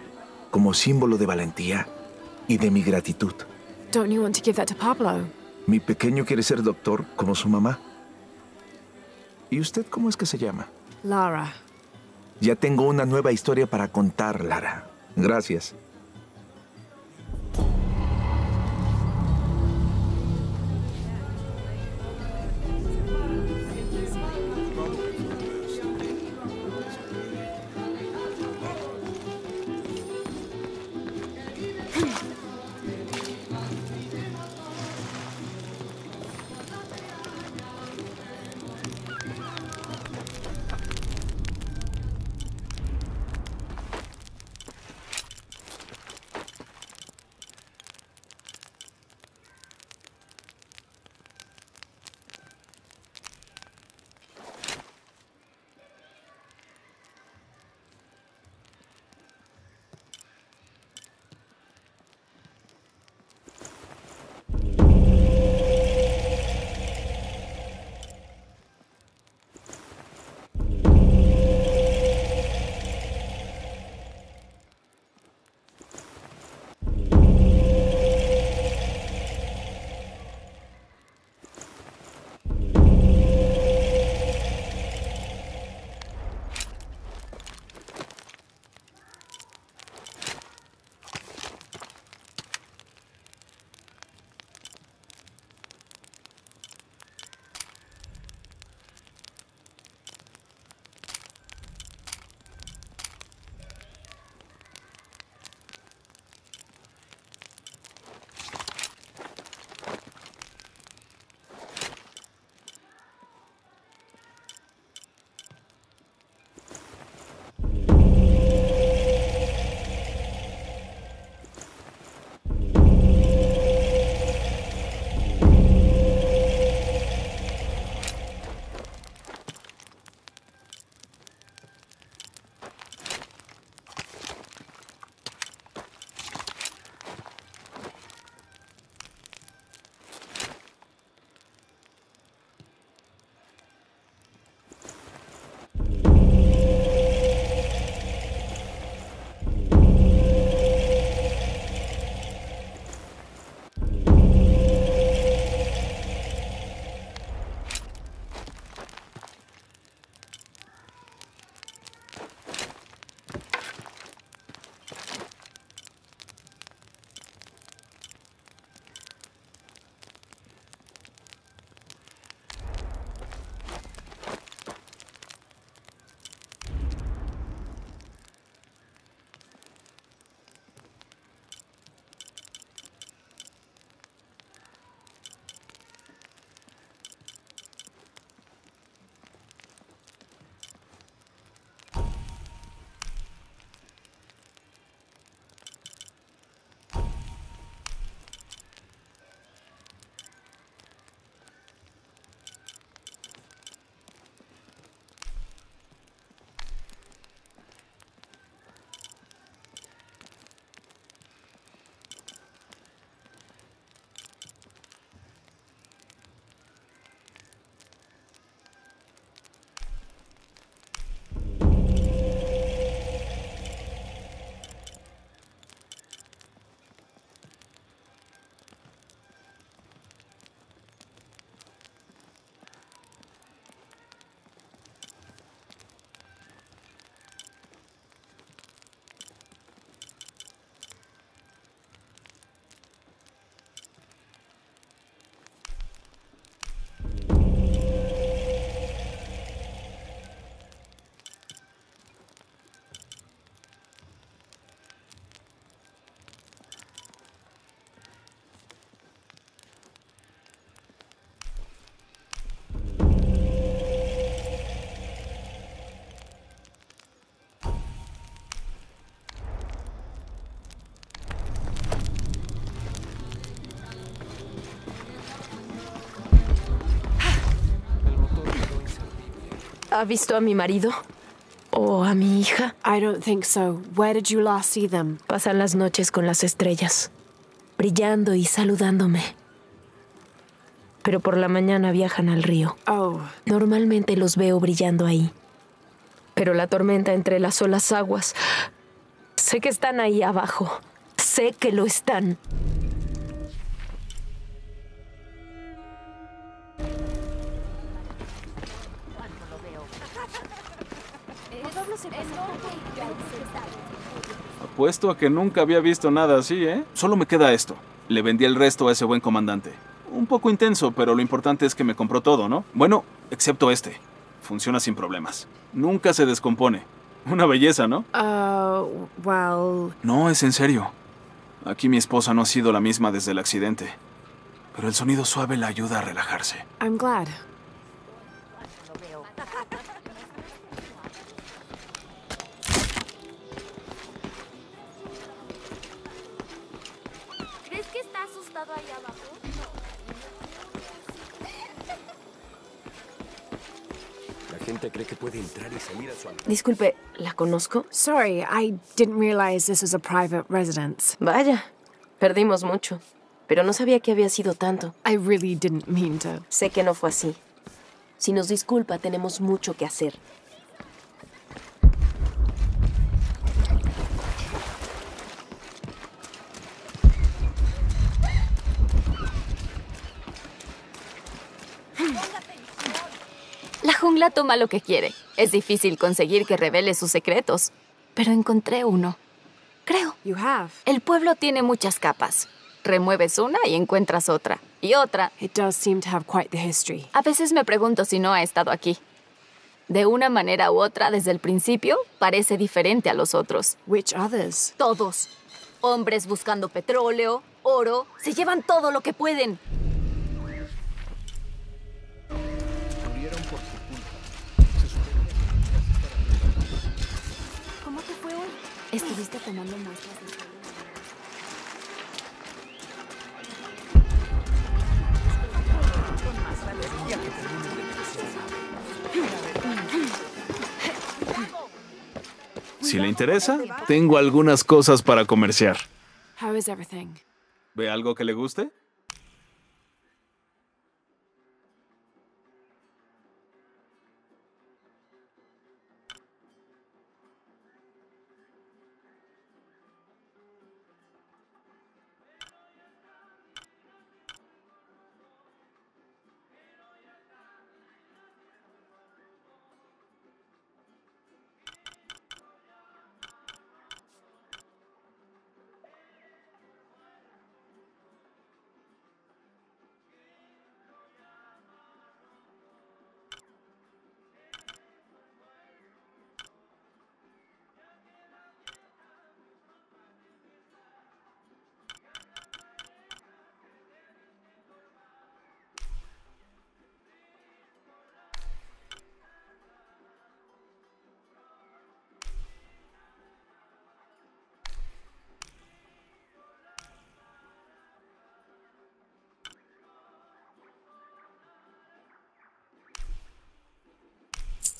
como símbolo de valentía y de mi gratitud. Don't you want to give that to Pablo? Mi pequeño quiere ser doctor como su mamá. ¿Y usted cómo es que se llama? Lara. Ya tengo una nueva historia para contar, Lara. Gracias. ¿Ha visto a mi marido? ¿O a mi hija? I don't think so. Where did you last see them? Pasan las noches con las estrellas, brillando y saludándome. Pero por la mañana viajan al río. Oh. Normalmente los veo brillando ahí. Pero la tormenta entrelazó las aguas. Sé que están ahí abajo. Sé que lo están. Apuesto a que nunca había visto nada así, ¿eh? Solo me queda esto. Le vendí el resto a ese buen comandante. Un poco intenso, pero lo importante es que me compró todo, ¿no? Bueno, excepto este. Funciona sin problemas. Nunca se descompone. Una belleza, ¿no? Well... No, es en serio. Aquí mi esposa no ha sido la misma desde el accidente. Pero el sonido suave la ayuda a relajarse. I'm glad. ¿Crees que está asustado ahí abajo? La gente cree que puede entrar y salir a su alrededor. Disculpe, ¿la conozco? Sorry, I didn't realize this was a private residence. Vaya, perdimos mucho. Pero no sabía que había sido tanto. I really didn't mean to. Sé que no fue así. Si nos disculpa, tenemos mucho que hacer. La jungla toma lo que quiere. Es difícil conseguir que revele sus secretos. Pero encontré uno. Creo. You have. El pueblo tiene muchas capas. Remueves una y encuentras otra. Y otra. It does seem to have quite the history. A veces me pregunto si no ha estado aquí. De una manera u otra, desde el principio, parece diferente a los otros. Which others? Todos. Hombres buscando petróleo, oro. Se llevan todo lo que pueden. ¿Cómo te fue hoy? ¿Estuviste tomando muestras de suelo? Si le interesa, tengo algunas cosas para comerciar. How is everything? ¿Ve algo que le guste?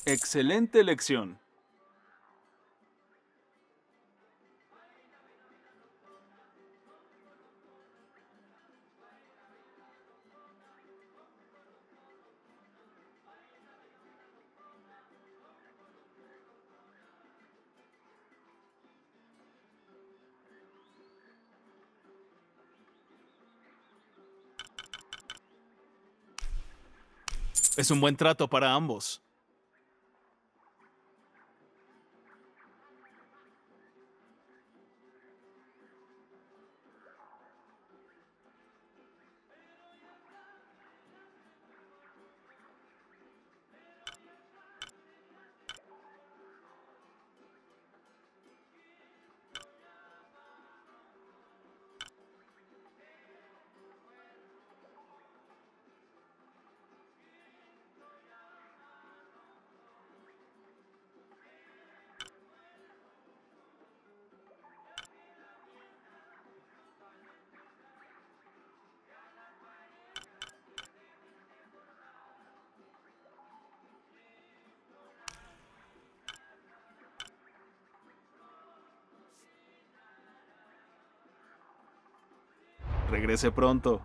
Excelente elección. Es un buen trato para ambos. regrese pronto.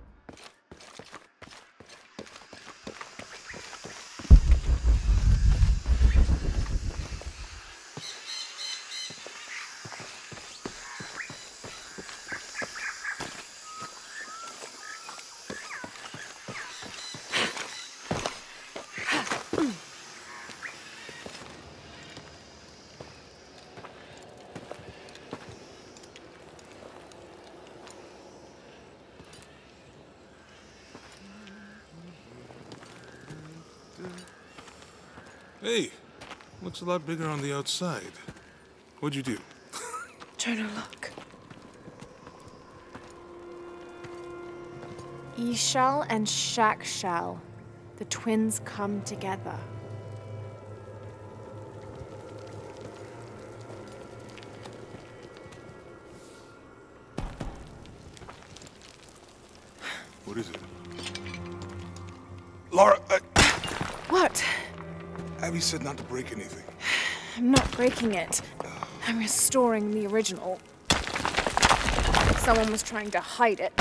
Hey, looks a lot bigger on the outside. What'd you do? Jonah, look. Ixchel and Shakshal, the twins come together. What is it? Lara, What? Abby said not to break anything. I'm not breaking it. I'm restoring the original. Someone was trying to hide it.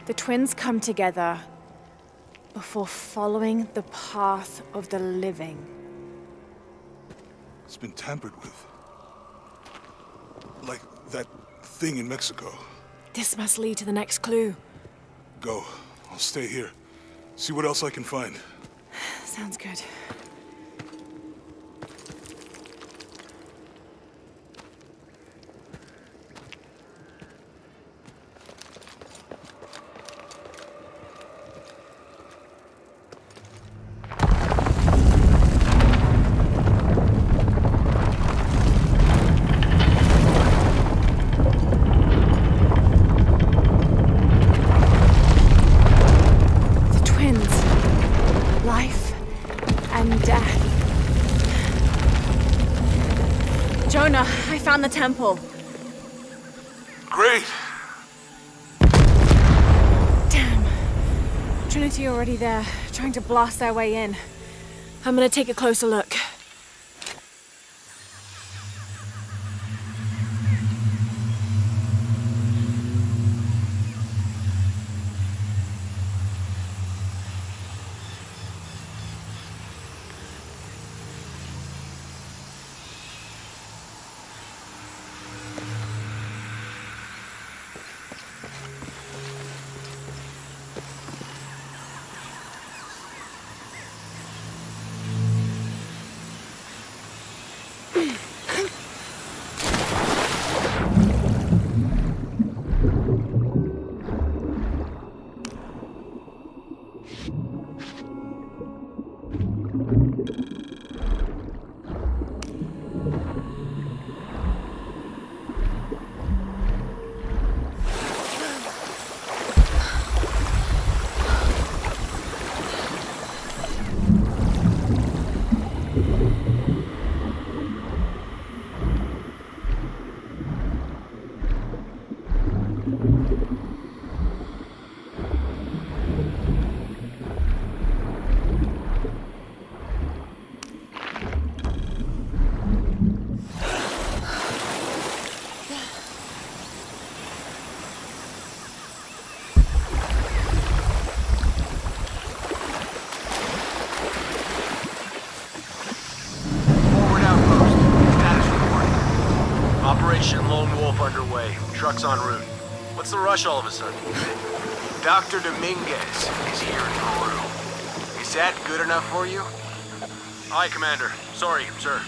The twins come together before following the path of the living. It's been tampered with. Like that thing in Mexico. This must lead to the next clue. Go. I'll stay here. See what else I can find. Sounds good. Jonah, I found the temple. Great! Damn. Trinity already there, trying to blast their way in. I'm gonna take a closer look. Operation Lone Wolf underway. Trucks en route. What's the rush all of a sudden? Dr. Dominguez is here in Peru. Is that good enough for you? Aye, Commander. Sorry, sir.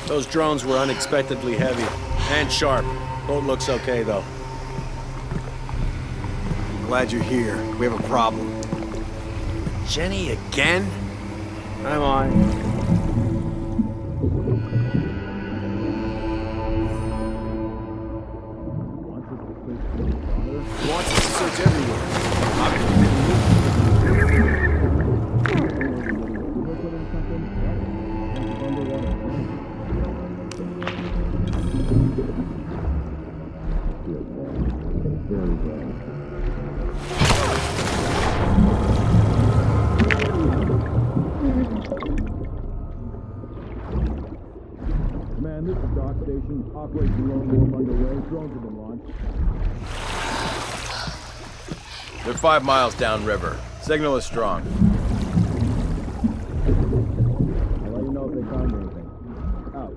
Those drones were unexpectedly heavy. And sharp. Boat looks okay, though. Glad you're here. We have a problem. Jenny again? I'm on. Wants us to search everywhere. Man, this is Dock Station. Operation Lone Wolf underway. Drones have been launched. They're 5 miles downriver. Signal is strong. I'll let you know if they find anything. Out.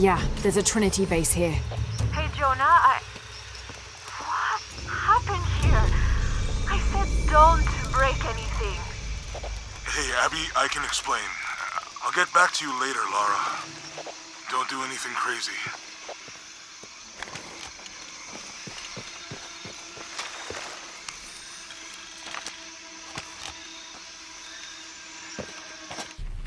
Yeah, there's a Trinity base here. Hey, Jonah, What happened here? I said don't break anything. Hey, Abby, I can explain. I'll get back to you later, Lara. Don't do anything crazy.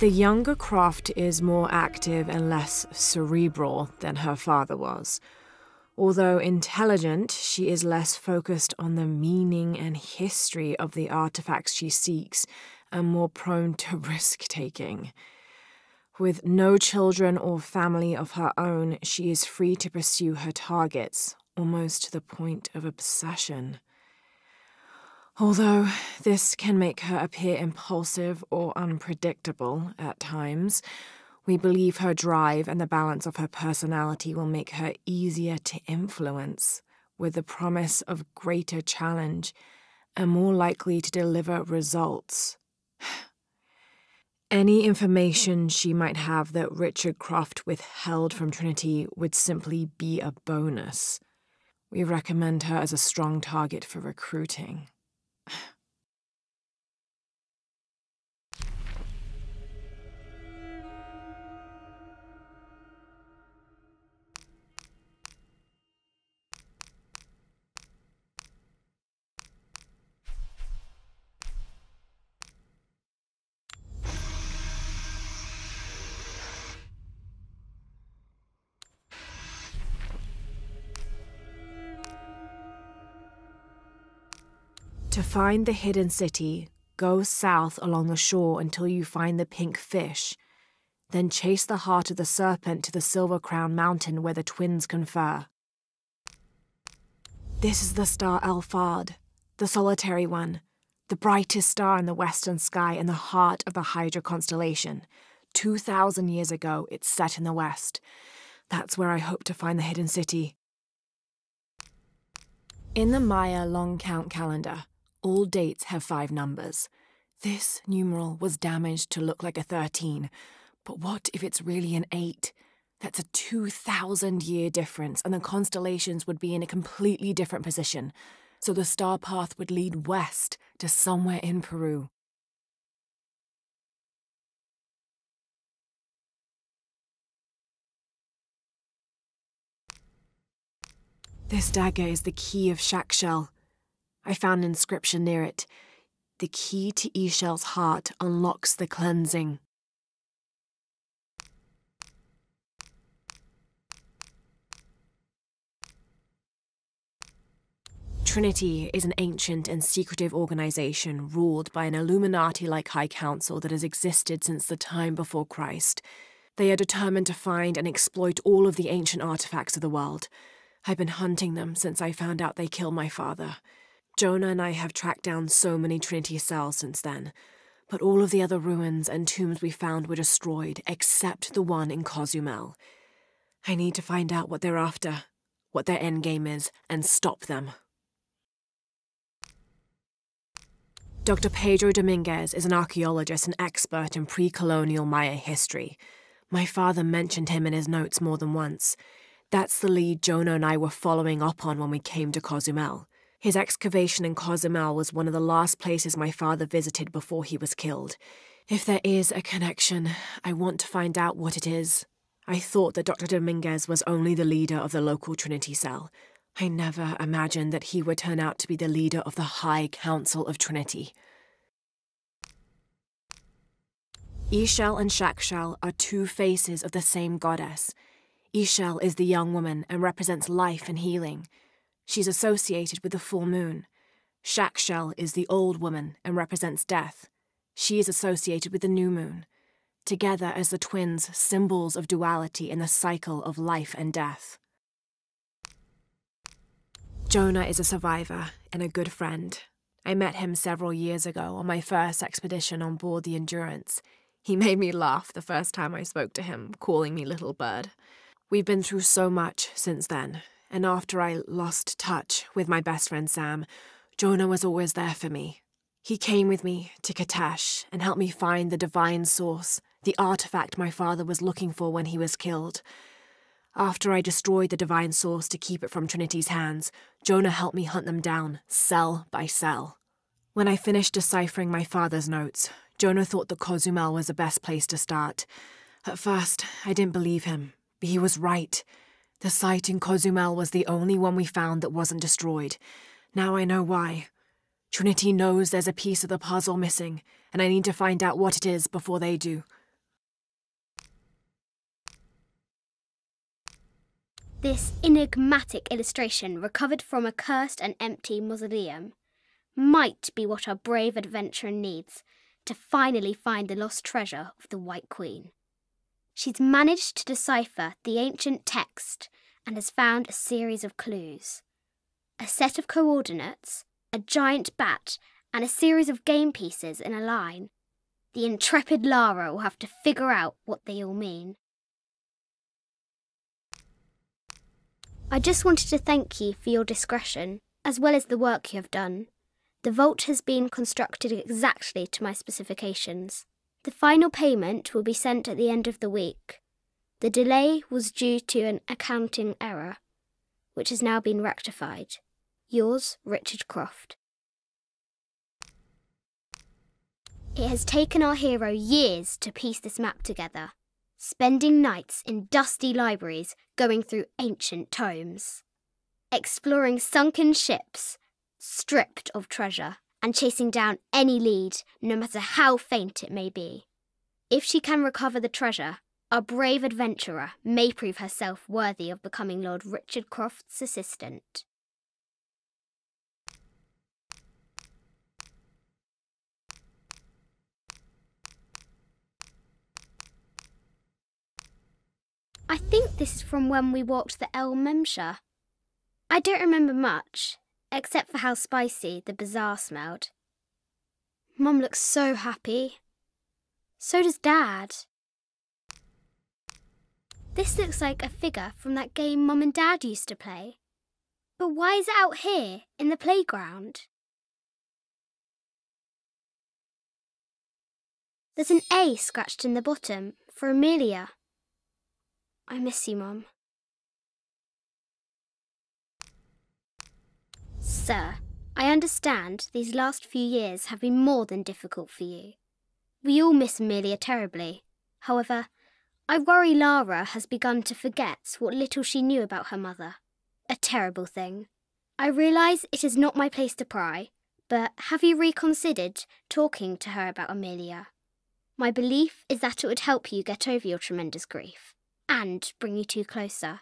The younger Croft is more active and less cerebral than her father was. Although intelligent, she is less focused on the meaning and history of the artifacts she seeks and more prone to risk-taking. With no children or family of her own, she is free to pursue her targets, almost to the point of obsession. Although this can make her appear impulsive or unpredictable at times, we believe her drive and the balance of her personality will make her easier to influence, with the promise of greater challenge and more likely to deliver results. Any information she might have that Richard Croft withheld from Trinity would simply be a bonus. We recommend her as a strong target for recruiting. To find the hidden city, go south along the shore until you find the pink fish. Then chase the heart of the serpent to the Silver Crown Mountain where the twins confer. This is the star Alphard, the solitary one, the brightest star in the western sky and the heart of the Hydra constellation. 2,000 years ago, it's set in the west. That's where I hope to find the hidden city. In the Maya long count calendar, all dates have 5 numbers. This numeral was damaged to look like a 13, but what if it's really an 8? That's a 2,000-year difference, and the constellations would be in a completely different position, so the star path would lead west to somewhere in Peru. This dagger is the key of Shakshel. I found an inscription near it. The key to Ishel's heart unlocks the cleansing. Trinity is an ancient and secretive organization ruled by an Illuminati-like High Council that has existed since the time before Christ. They are determined to find and exploit all of the ancient artifacts of the world. I've been hunting them since I found out they killed my father. Jonah and I have tracked down so many Trinity cells since then, but all of the other ruins and tombs we found were destroyed, except the one in Cozumel. I need to find out what they're after, what their endgame is, and stop them. Dr. Pedro Dominguez is an archaeologist and expert in pre-colonial Maya history. My father mentioned him in his notes more than once. That's the lead Jonah and I were following up on when we came to Cozumel. His excavation in Cozumel was one of the last places my father visited before he was killed. If there is a connection, I want to find out what it is. I thought that Dr. Dominguez was only the leader of the local Trinity cell. I never imagined that he would turn out to be the leader of the High Council of Trinity. Ishel and Shakshel are 2 faces of the same goddess. Ishel is the young woman and represents life and healing. She's associated with the full moon. Shakshel is the old woman and represents death. She is associated with the new moon. Together as the twins, symbols of duality in the cycle of life and death. Jonah is a survivor and a good friend. I met him several years ago on my first expedition on board the Endurance. He made me laugh the first time I spoke to him, calling me Little Bird. We've been through so much since then, and after I lost touch with my best friend Sam, Jonah was always there for me. He came with me to Katesh and helped me find the divine source, the artifact my father was looking for when he was killed. After I destroyed the Divine Source to keep it from Trinity's hands, Jonah helped me hunt them down, cell by cell. When I finished deciphering my father's notes, Jonah thought that Cozumel was the best place to start. At first, I didn't believe him, but he was right. The site in Cozumel was the only one we found that wasn't destroyed. Now I know why. Trinity knows there's a piece of the puzzle missing, and I need to find out what it is before they do. This enigmatic illustration, recovered from a cursed and empty mausoleum, might be what our brave adventurer needs to finally find the lost treasure of the White Queen. She's managed to decipher the ancient text and has found a series of clues. A set of coordinates, a giant bat, and a series of game pieces in a line. The intrepid Lara will have to figure out what they all mean. I just wanted to thank you for your discretion, as well as the work you have done. The vault has been constructed exactly to my specifications. The final payment will be sent at the end of the week. The delay was due to an accounting error, which has now been rectified. Yours, Richard Croft. It has taken our hero years to piece this map together, spending nights in dusty libraries going through ancient tomes, exploring sunken ships, stripped of treasure, and chasing down any lead, no matter how faint it may be. If she can recover the treasure, our brave adventurer may prove herself worthy of becoming Lord Richard Croft's assistant. I think this is from when we walked the El Memsha. I don't remember much, except for how spicy the bazaar smelled. Mum looks so happy. So does Dad. This looks like a figure from that game Mum and Dad used to play. But why is it out here, in the playground? There's an A scratched in the bottom, for Amelia. I miss you, Mum. Sir, I understand these last few years have been more than difficult for you. We all miss Amelia terribly. However, I worry Lara has begun to forget what little she knew about her mother. A terrible thing. I realise it is not my place to pry, but have you reconsidered talking to her about Amelia? My belief is that it would help you get over your tremendous grief, and bring you two closer.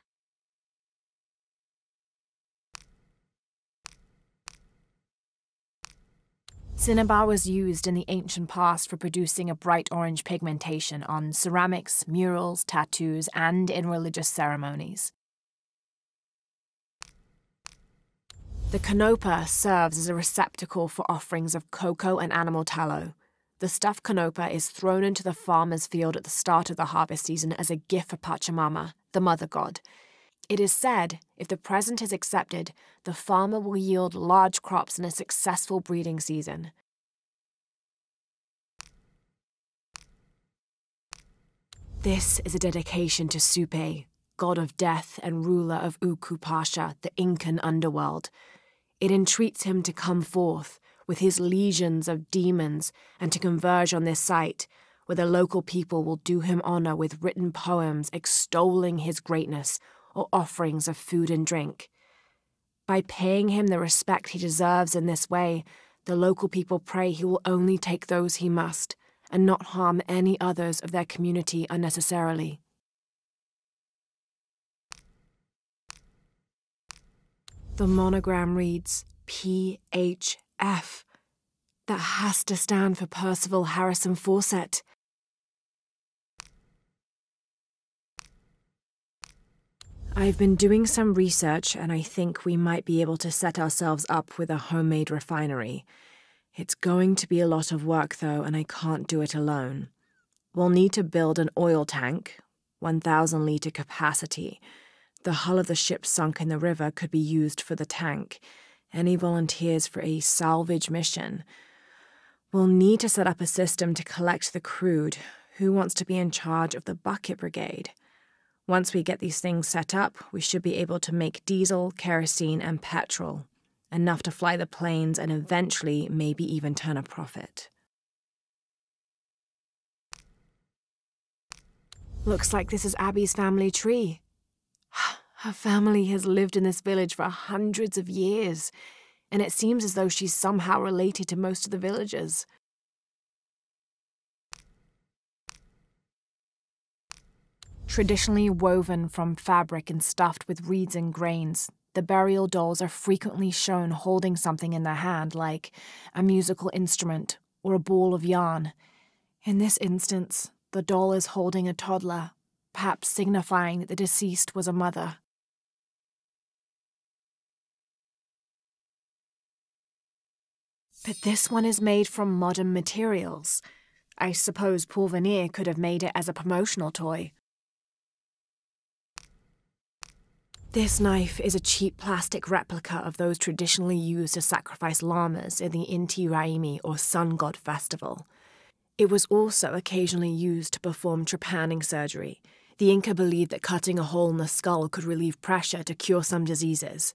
Cinnabar was used in the ancient past for producing a bright orange pigmentation on ceramics, murals, tattoos, and in religious ceremonies. The canopa serves as a receptacle for offerings of cocoa and animal tallow. The stuffed canopa is thrown into the farmer's field at the start of the harvest season as a gift for Pachamama, the mother god. It is said, if the present is accepted, the farmer will yield large crops in a successful breeding season. This is a dedication to Supe, god of death and ruler of Uku Pasha, the Incan underworld. It entreats him to come forth with his legions of demons and to converge on this site, where the local people will do him honor with written poems extolling his greatness or offerings of food and drink. By paying him the respect he deserves in this way, the local people pray he will only take those he must, and not harm any others of their community unnecessarily. The monogram reads PHF. That has to stand for Percival Harrison Fawcett. I've been doing some research, and I think we might be able to set ourselves up with a homemade refinery. It's going to be a lot of work, though, and I can't do it alone. We'll need to build an oil tank, 1,000-litre capacity. The hull of the ship sunk in the river could be used for the tank. Any volunteers for a salvage mission? We'll need to set up a system to collect the crude. Who wants to be in charge of the bucket brigade? Once we get these things set up, we should be able to make diesel, kerosene, and petrol. Enough to fly the planes and eventually maybe even turn a profit. Looks like this is Abby's family tree. Her family has lived in this village for hundreds of years, and it seems as though she's somehow related to most of the villagers. Traditionally woven from fabric and stuffed with reeds and grains, the burial dolls are frequently shown holding something in their hand, like a musical instrument or a ball of yarn. In this instance, the doll is holding a toddler, perhaps signifying that the deceased was a mother. But this one is made from modern materials. I suppose Paul Veneer could have made it as a promotional toy. This knife is a cheap plastic replica of those traditionally used to sacrifice llamas in the Inti Raymi or Sun God Festival. It was also occasionally used to perform trepanning surgery. The Inca believed that cutting a hole in the skull could relieve pressure to cure some diseases.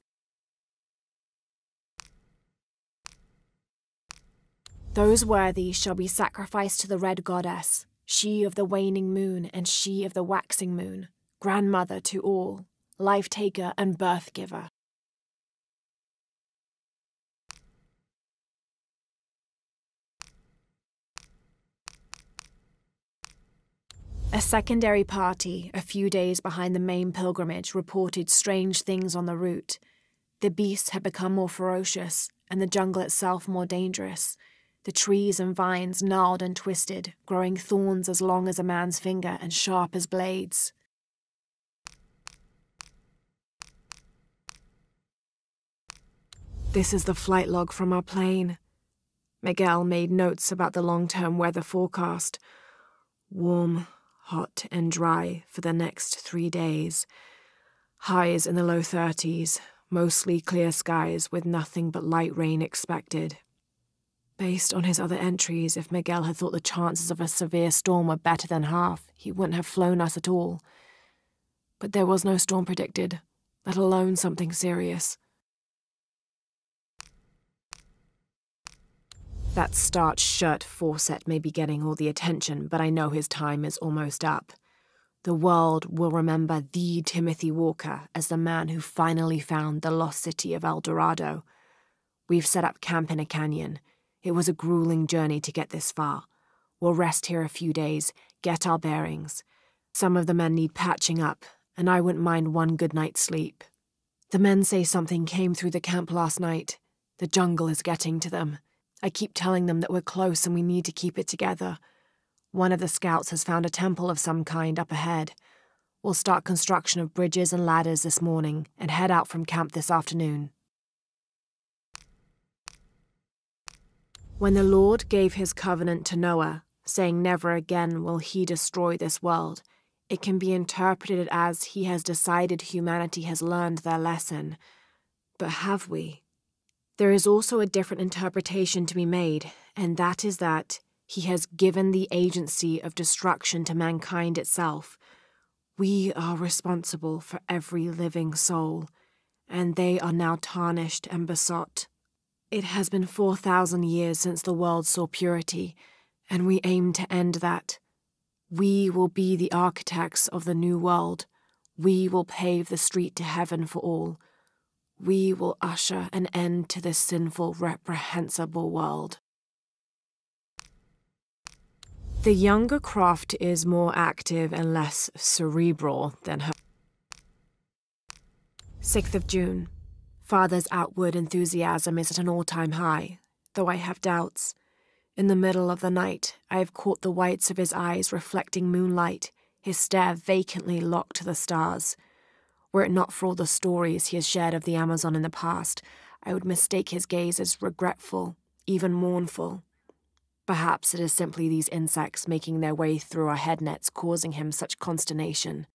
Those worthy shall be sacrificed to the Red Goddess, she of the waning moon and she of the waxing moon, grandmother to all, life-taker and birth-giver. A secondary party, a few days behind the main pilgrimage, reported strange things on the route. The beasts had become more ferocious, and the jungle itself more dangerous. The trees and vines gnarled and twisted, growing thorns as long as a man's finger and sharp as blades. This is the flight log from our plane. Miguel made notes about the long-term weather forecast. Warm, hot and dry for the next 3 days. Highs in the low 30s, mostly clear skies with nothing but light rain expected. Based on his other entries, if Miguel had thought the chances of a severe storm were better than half, he wouldn't have flown us at all. But there was no storm predicted, let alone something serious. That starched shirt Fawcett may be getting all the attention, but I know his time is almost up. The world will remember the Timothy Walker as the man who finally found the lost city of El Dorado. We've set up camp in a canyon. It was a grueling journey to get this far. We'll rest here a few days, get our bearings. Some of the men need patching up, and I wouldn't mind one good night's sleep. The men say something came through the camp last night. The jungle is getting to them. I keep telling them that we're close and we need to keep it together. One of the scouts has found a temple of some kind up ahead. We'll start construction of bridges and ladders this morning and head out from camp this afternoon. When the Lord gave his covenant to Noah, saying never again will he destroy this world, it can be interpreted as he has decided humanity has learned their lesson. But have we? There is also a different interpretation to be made, and that is that he has given the agency of destruction to mankind itself. We are responsible for every living soul, and they are now tarnished and besought. It has been 4,000 years since the world saw purity, and we aim to end that. We will be the architects of the new world. We will pave the street to heaven for all. We will usher an end to this sinful, reprehensible world. The younger Croft is more active and less cerebral than her. 6th of June. Father's outward enthusiasm is at an all-time high, though I have doubts. In the middle of the night, I have caught the whites of his eyes reflecting moonlight, his stare vacantly locked to the stars. Were it not for all the stories he has shared of the Amazon in the past, I would mistake his gaze as regretful, even mournful. Perhaps it is simply these insects making their way through our head nets causing him such consternation.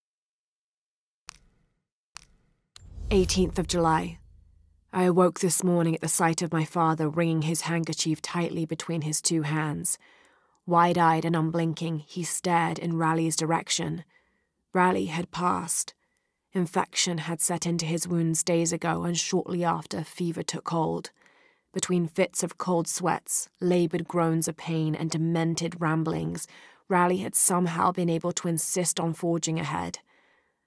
18th of July. I awoke this morning at the sight of my father wringing his handkerchief tightly between his two hands. Wide-eyed and unblinking, he stared in Raleigh's direction. Raleigh had passed. Infection had set into his wounds days ago, and shortly after, fever took hold. Between fits of cold sweats, laboured groans of pain, and demented ramblings, Raleigh had somehow been able to insist on forging ahead.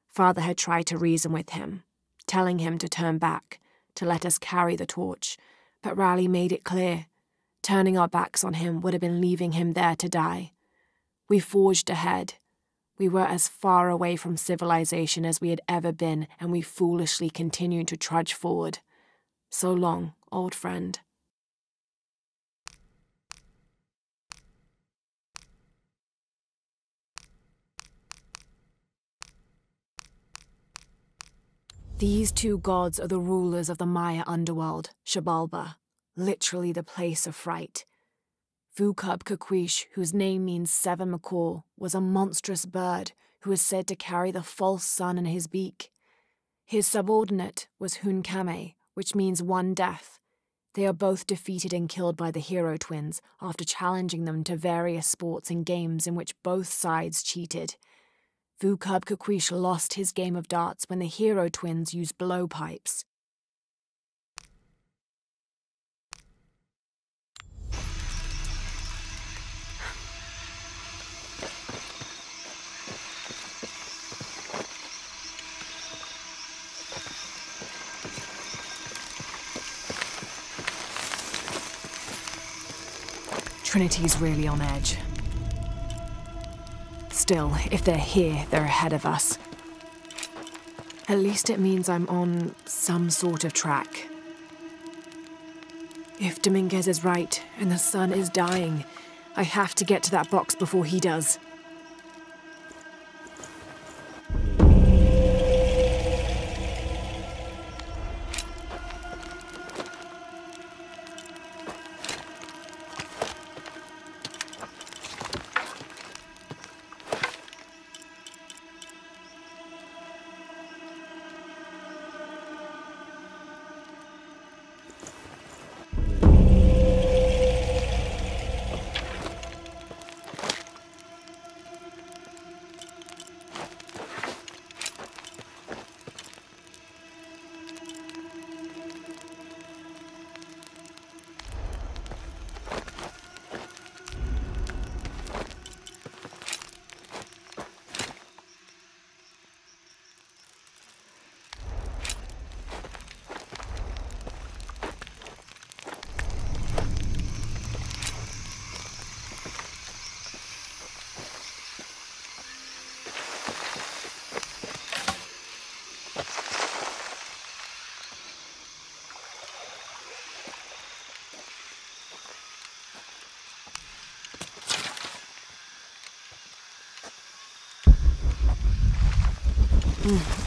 Father had tried to reason with him, telling him to turn back, to let us carry the torch, but Raleigh made it clear. Turning our backs on him would have been leaving him there to die. We forged ahead. We were as far away from civilization as we had ever been, and we foolishly continued to trudge forward. So long, old friend. These two gods are the rulers of the Maya underworld, Xibalba, literally the place of fright. Vucub-Caquiche, whose name means seven macaw, was a monstrous bird who is said to carry the false sun in his beak. His subordinate was Hunkame, which means one death. They are both defeated and killed by the hero twins after challenging them to various sports and games in which both sides cheated. Vucub-Caquiche lost his game of darts when the hero twins used blowpipes. Trinity's really on edge. Still, if they're here, they're ahead of us. At least it means I'm on some sort of track. If Dominguez is right, and the sun is dying, I have to get to that box before he does.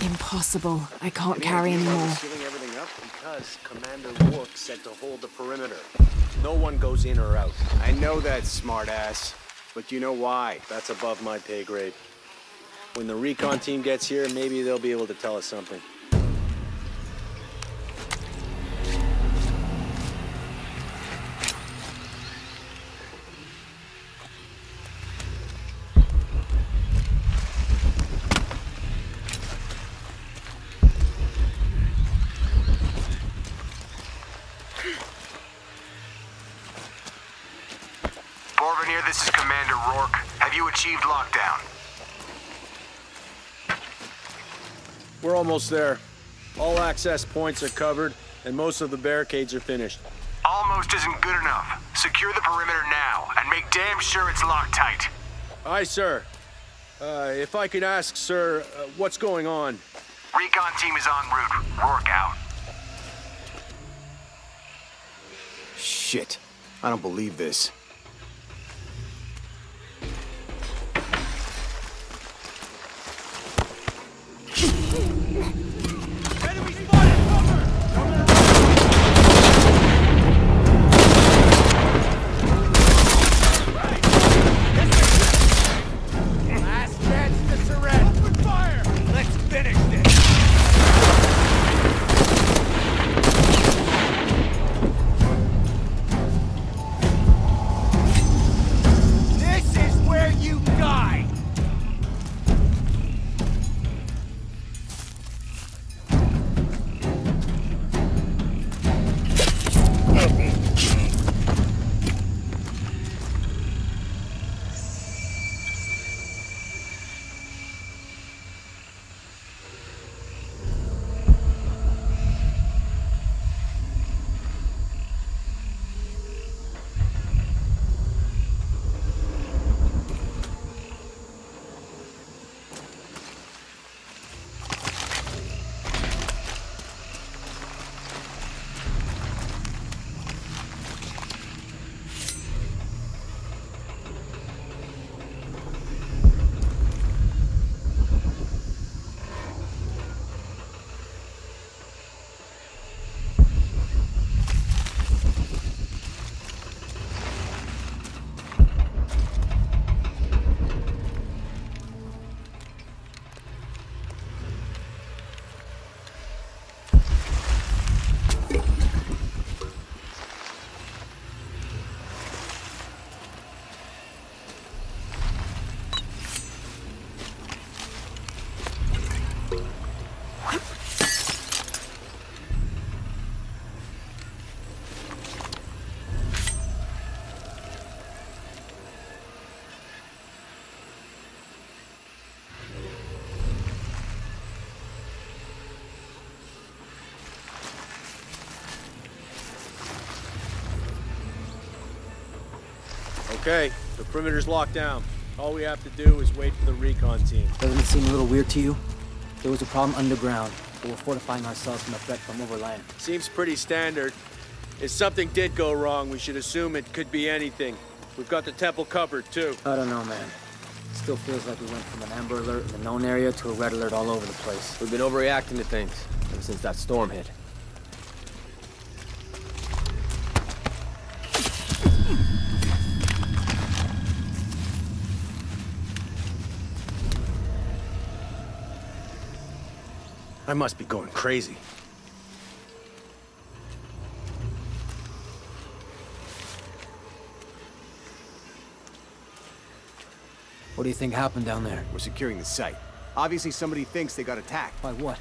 Impossible. I can't carry anymore. Sealing everything up because Commander Rourke said to hold the perimeter. No one goes in or out. I know that, smartass. But you know why? That's above my pay grade. When the recon team gets here, maybe they'll be able to tell us something. Borvenir, this is Commander Rourke. Have you achieved lockdown? We're almost there. All access points are covered, and most of the barricades are finished. Almost isn't good enough. Secure the perimeter now, and make damn sure it's locked tight. Aye, sir. If I could ask, sir, what's going on? Recon team is en route. Rourke out. Shit. I don't believe this. Okay, the perimeter's locked down. All we have to do is wait for the recon team. Doesn't it seem a little weird to you? There was a problem underground, but we're fortifying ourselves from a threat from overland. Seems pretty standard. If something did go wrong, we should assume it could be anything. We've got the temple covered, too. I don't know, man. Still feels like we went from an amber alert in the known area to a red alert all over the place. We've been overreacting to things ever since that storm hit. I must be going crazy. What do you think happened down there? We're securing the site. Obviously somebody thinks they got attacked. By what?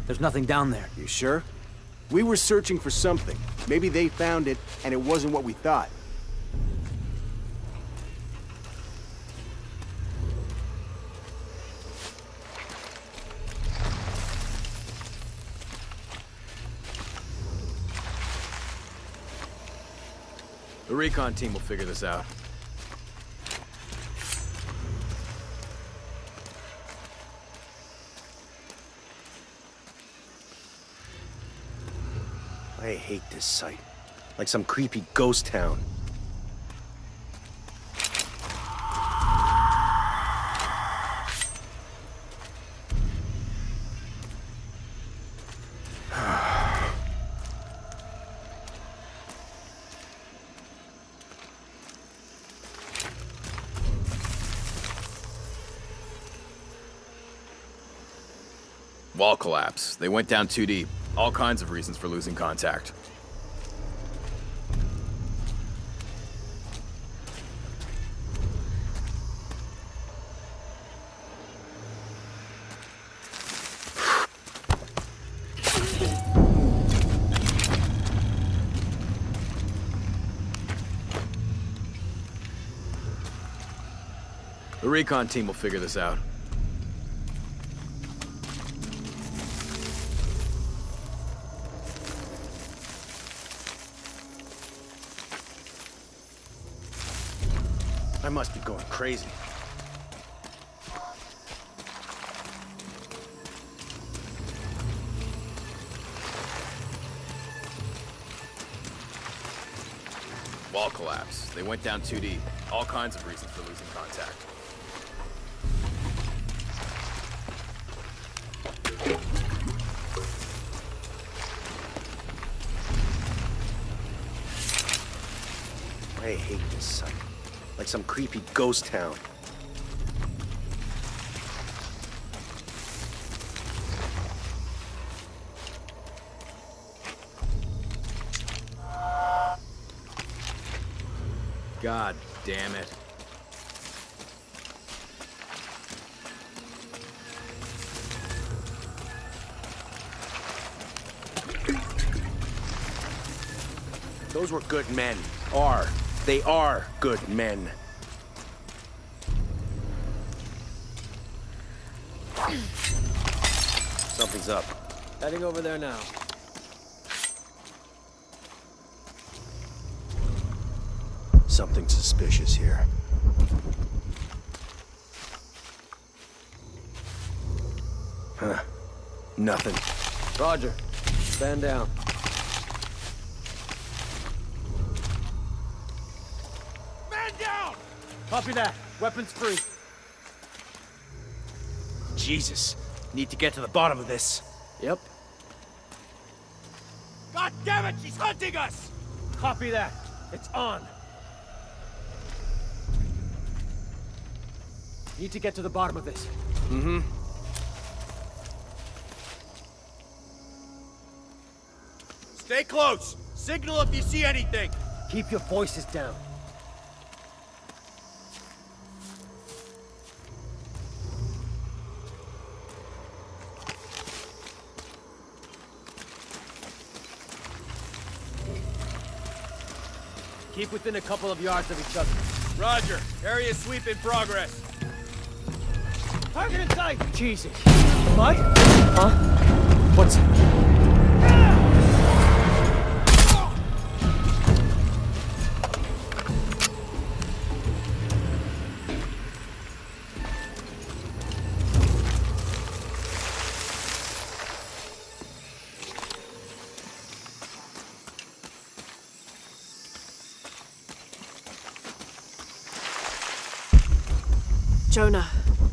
There's nothing down there. You sure? We were searching for something. Maybe they found it, and it wasn't what we thought. The recon team will figure this out. I hate this site. Like some creepy ghost town. Wall collapse. They went down too deep. All kinds of reasons for losing contact. The recon team will figure this out. I must be going crazy. Wall collapse. They went down too deep. All kinds of reasons for losing contact. I hate this site. Like some creepy ghost town. God damn it. Those were good men. They are good men. Something's up. Heading over there now. Something suspicious here. Huh. Nothing. Roger. Stand down. Man down! Copy that. Weapons free. Jesus. Need to get to the bottom of this. Yep. God damn it, she's hunting us! Copy that. It's on. Need to get to the bottom of this. Mm-hmm. Stay close. Signal if you see anything. Keep your voices down. Keep within a couple of yards of each other. Roger. Area sweep in progress. Target in sight! Jesus. What? Huh? What's... Jonah,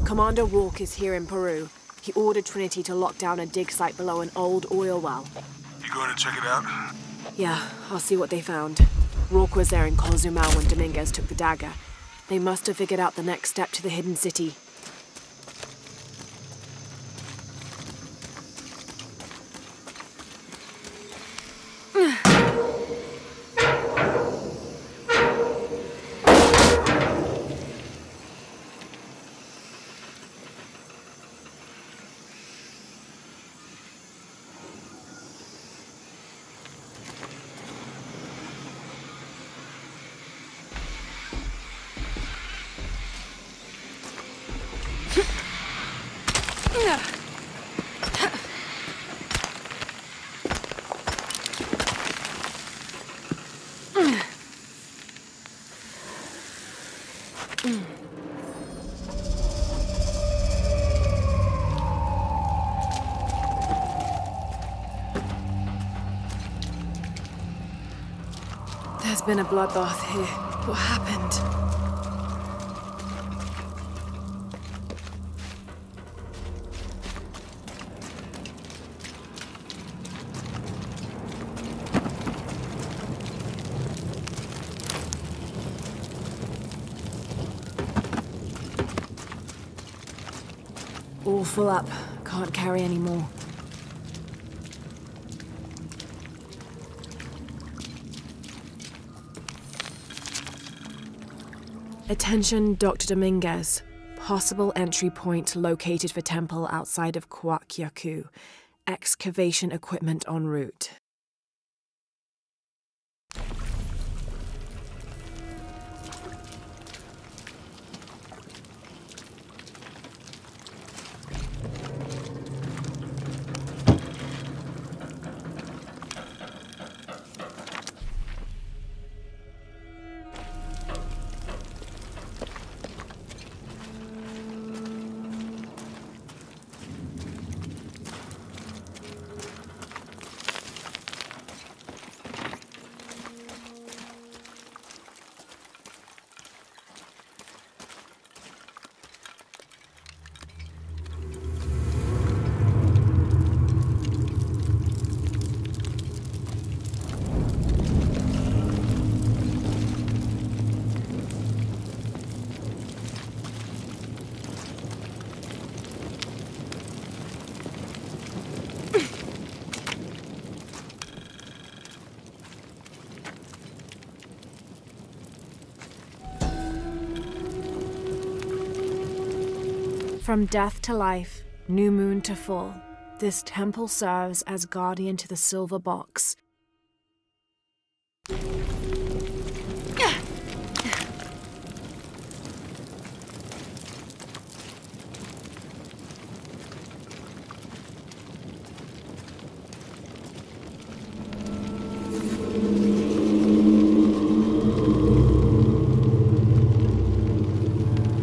Commander Rourke is here in Peru. He ordered Trinity to lock down a dig site below an old oil well. You going to check it out? Yeah, I'll see what they found. Rourke was there in Cozumel when Dominguez took the dagger. They must have figured out the next step to the hidden city. There's been a bloodbath here. What happened? All full up. Can't carry any more. Attention, Dr. Dominguez. Possible entry point located for temple outside of Coaquiacu. Excavation equipment en route. From death to life, new moon to full, this temple serves as guardian to the silver box.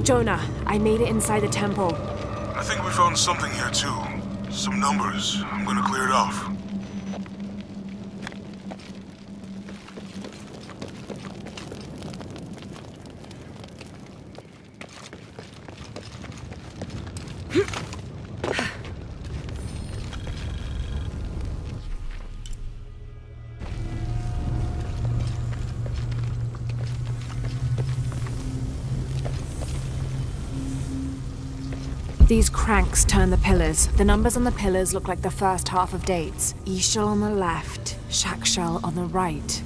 Jonah, I made it inside the temple. I think we found something here too. Some numbers. I'm gonna clear it off. These cranks turn the pillars. The numbers on the pillars look like the first half of dates. Ixchel on the left, Shakshel on the right.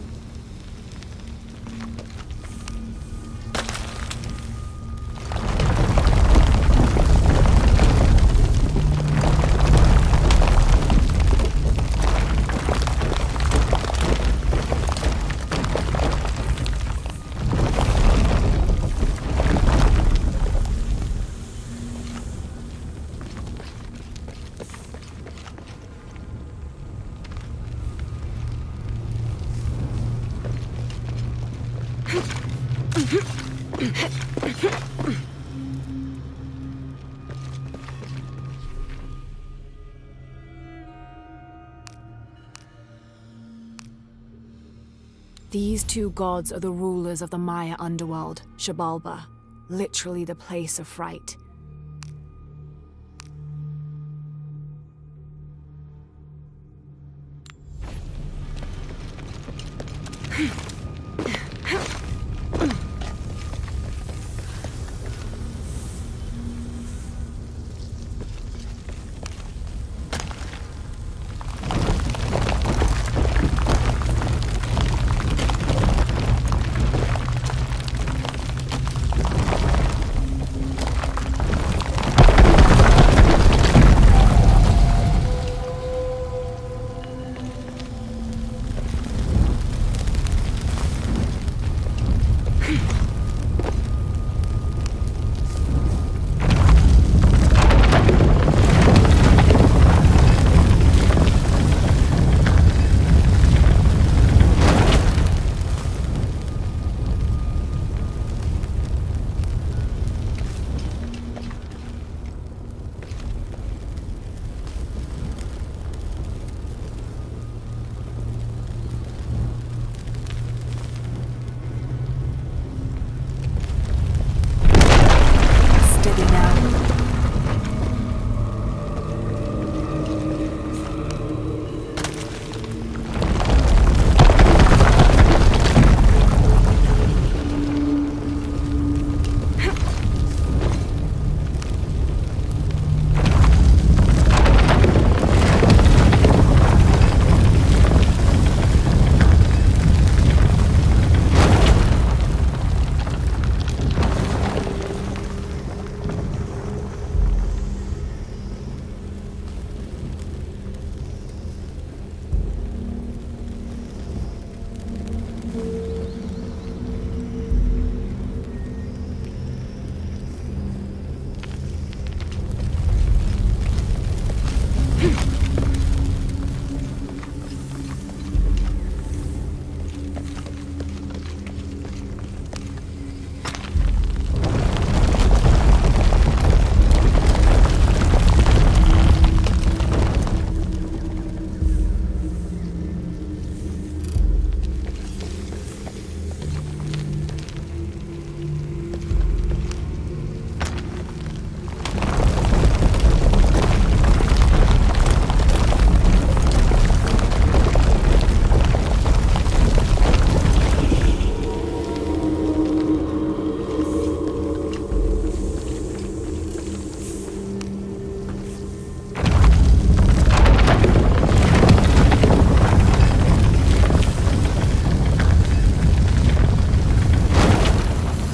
These two gods are the rulers of the Maya underworld, Xibalba. literally the place of fright.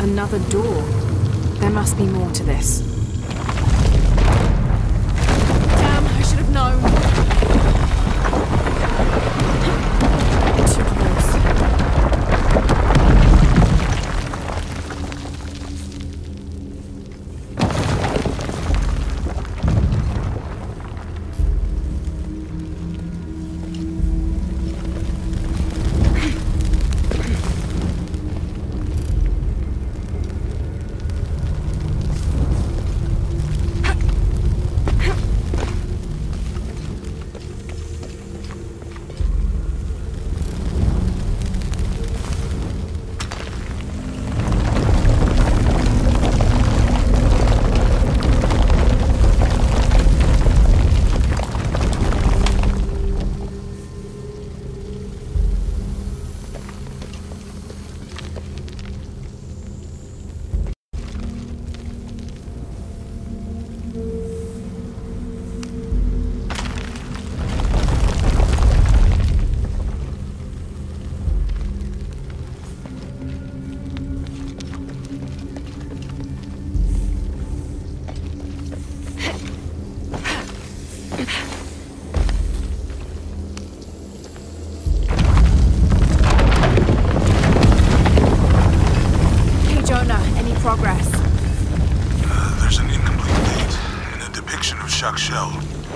Another door. There must be more to this. Damn, I should have known. Too close.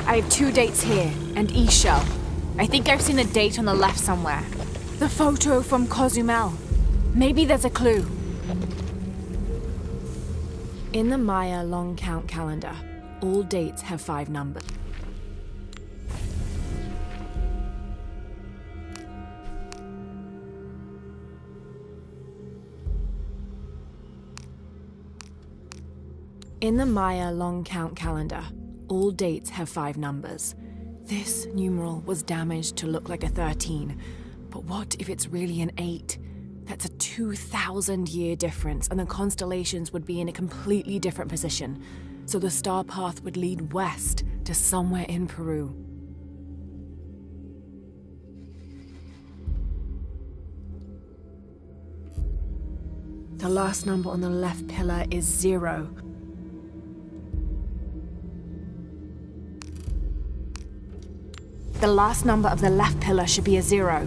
I have 2 dates here, and Ix Chel. I think I've seen a date on the left somewhere. The photo from Cozumel. Maybe there's a clue. In the Maya long count calendar, all dates have 5 numbers. In the Maya long count calendar, all dates have 5 numbers. This numeral was damaged to look like a 13, but what if it's really an 8? That's a 2,000-year difference, and the constellations would be in a completely different position, so the star path would lead west to somewhere in Peru. The last number on the left pillar is 0. The last number of the left pillar should be a 0.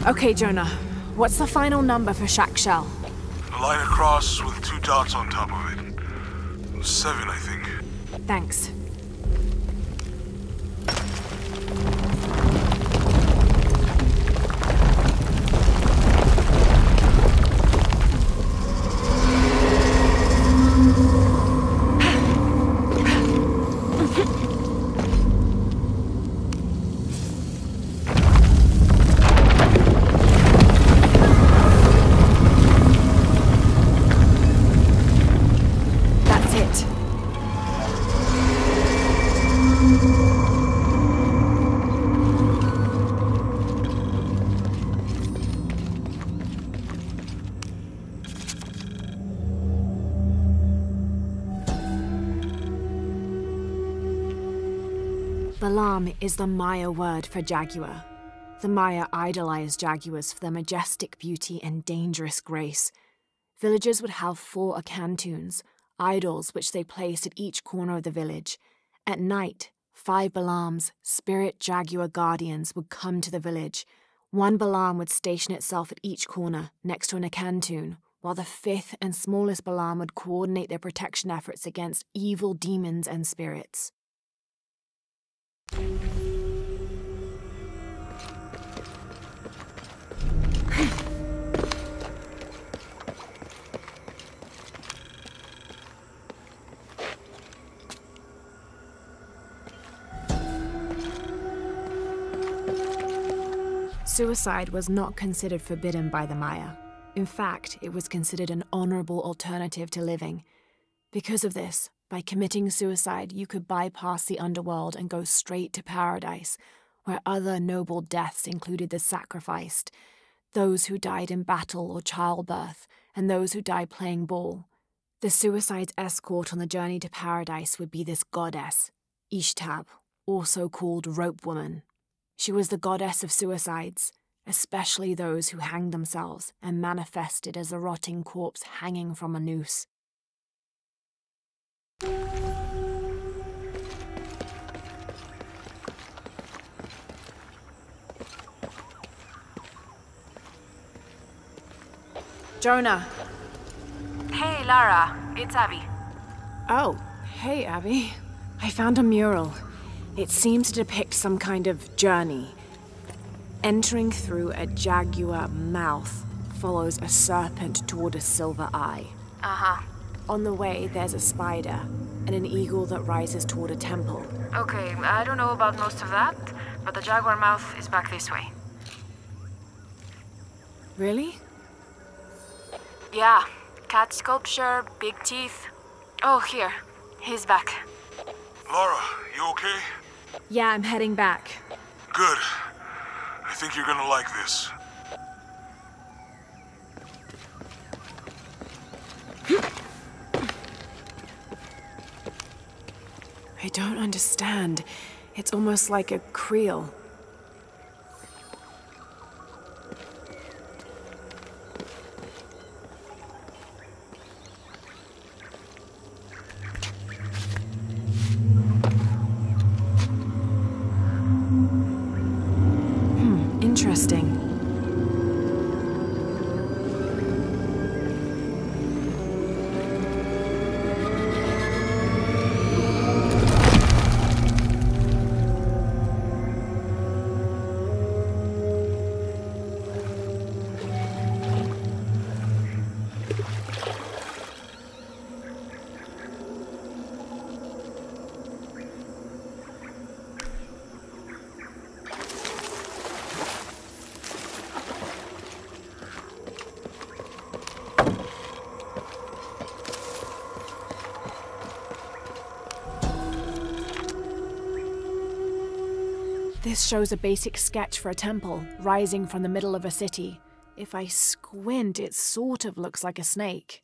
Okay, Jonah. What's the final number for Shack Shell? A line across with 2 dots on top of it. 7, I think. Thanks. Balam is the Maya word for jaguar. The Maya idolized jaguars for their majestic beauty and dangerous grace. Villagers would have 4 akantuns, idols which they placed at each corner of the village. At night, 5 Balams, spirit jaguar guardians, would come to the village. 1 Balam would station itself at each corner, next to an akantun, while the 5th and smallest Balam would coordinate their protection efforts against evil demons and spirits. Suicide was not considered forbidden by the Maya. In fact, it was considered an honorable alternative to living. Because of this, by committing suicide, you could bypass the underworld and go straight to paradise, where other noble deaths included the sacrificed, those who died in battle or childbirth, and those who died playing ball. The suicide's escort on the journey to paradise would be this goddess, Ishtab, also called Rope Woman. She was the goddess of suicides, especially those who hanged themselves and manifested as a rotting corpse hanging from a noose. Jonah. Hey, Lara. It's Abby. Oh, hey, Abby. I found a mural. It seems to depict some kind of journey. Entering through a jaguar mouth follows a serpent toward a silver eye. Uh-huh. On the way, there's a spider and an eagle that rises toward a temple. Okay, I don't know about most of that, but the jaguar mouth is back this way. Really? Yeah. Cat sculpture, big teeth. Oh, here. He's back. Lara, you okay? Yeah, I'm heading back. Good. I think you're gonna like this. I don't understand. It's almost like a creel. Interesting. This shows a basic sketch for a temple rising from the middle of a city. If I squint, it sort of looks like a snake.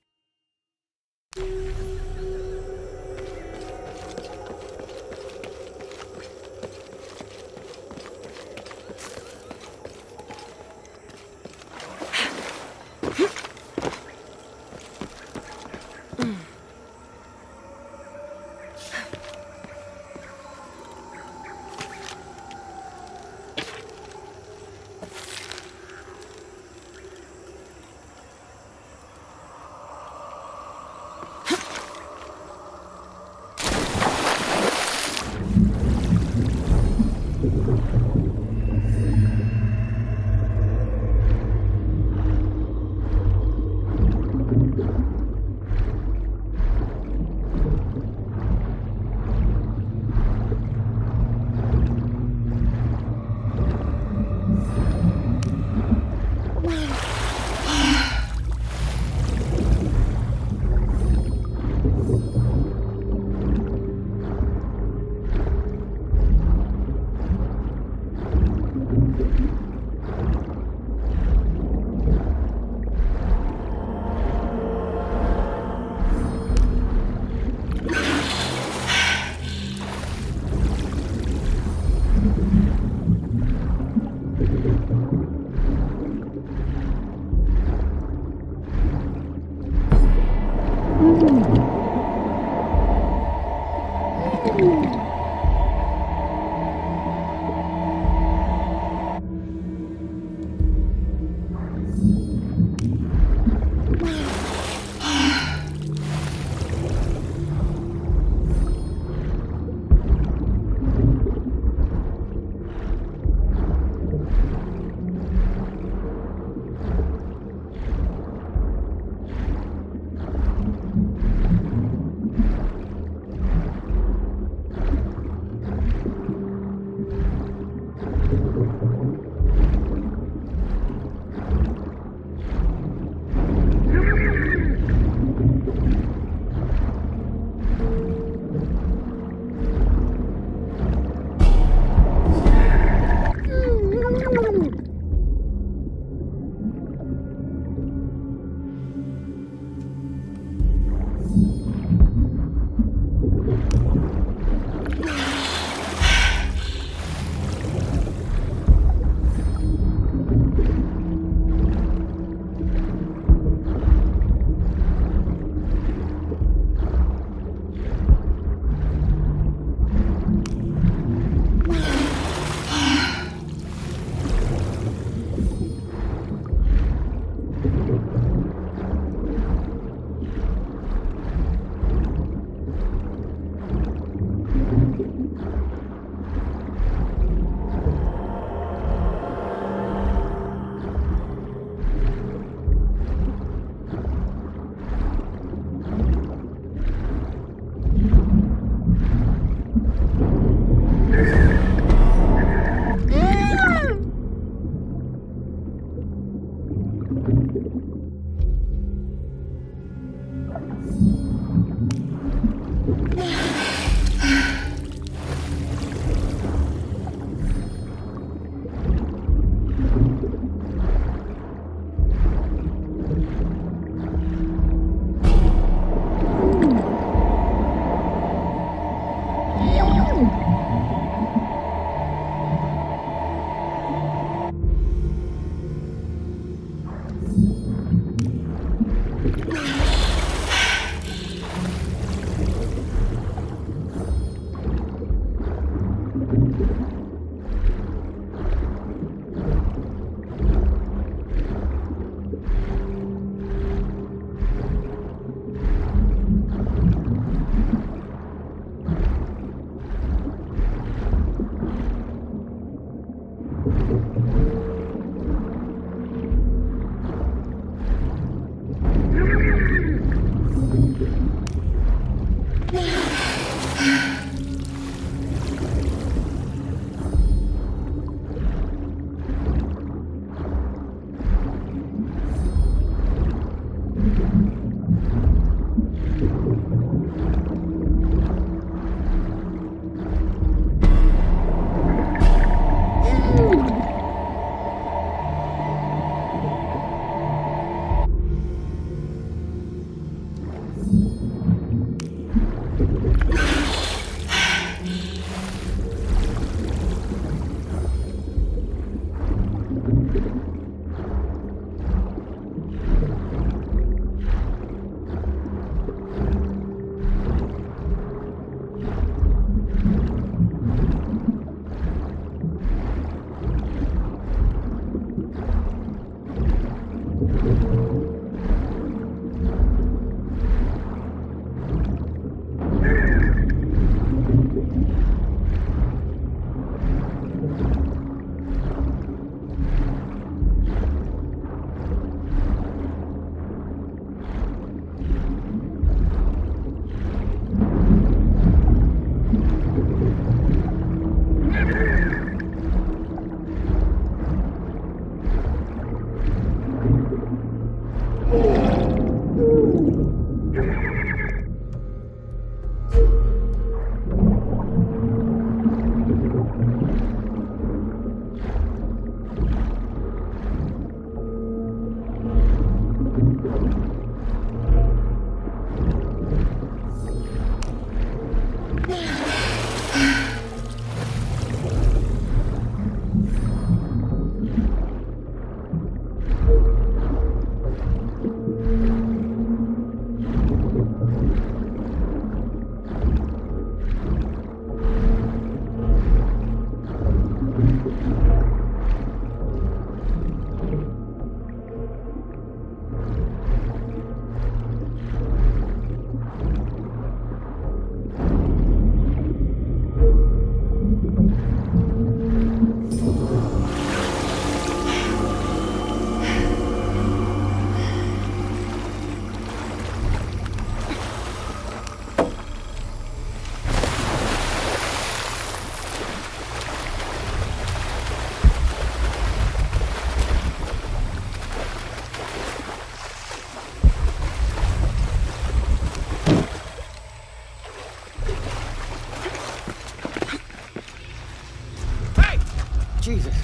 Jesus.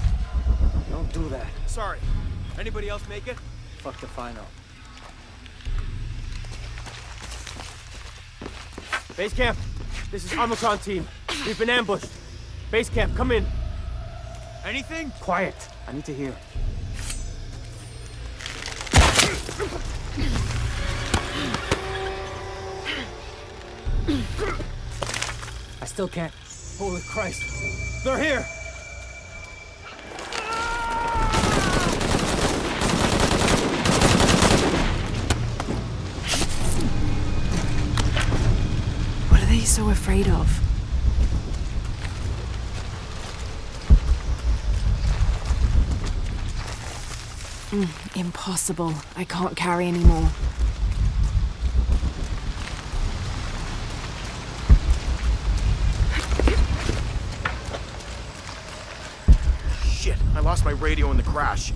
Don't do that. Sorry. Anybody else make it? Fuck if I know. Base camp, this is Omicron team. We've been ambushed. Base camp, come in. Anything? Quiet. I need to hear. I still can't. Holy Christ. They're here! What are they so afraid of? Impossible. I can't carry anymore. Shit, I lost my radio in the crash.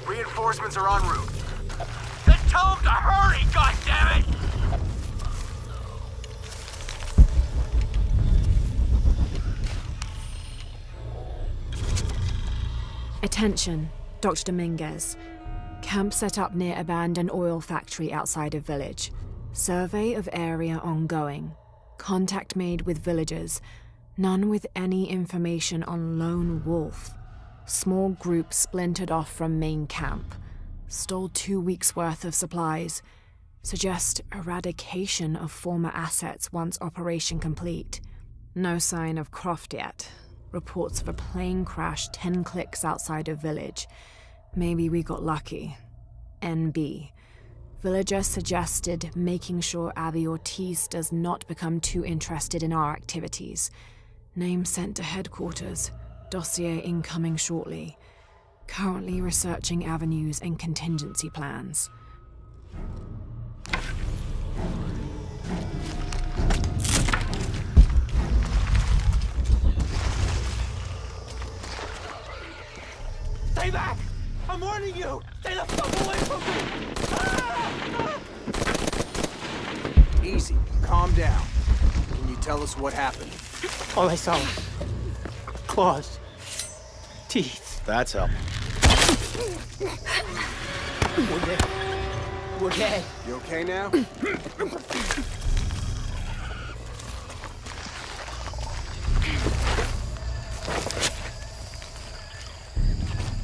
Reinforcements are en route. Then tell them to hurry, goddammit! Attention, Dr. Dominguez. Camp set up near abandoned oil factory outside of village. Survey of area ongoing. Contact made with villagers. None with any information on Lone Wolf. Small group splintered off from main camp. Stole 2 weeks' worth of supplies. Suggest eradication of former assets once operation complete. No sign of Croft yet. Reports of a plane crash 10 clicks outside of village. Maybe we got lucky. NB. Villager suggested making sure Abby Ortiz does not become too interested in our activities. Name sent to headquarters. Dossier incoming shortly. Currently researching avenues and contingency plans. Stay back! I'm warning you! Stay the fuck away from me! Easy. Calm down. Can you tell us what happened? All I saw was claws, teeth. That's help. We're dead. We're dead. You okay now?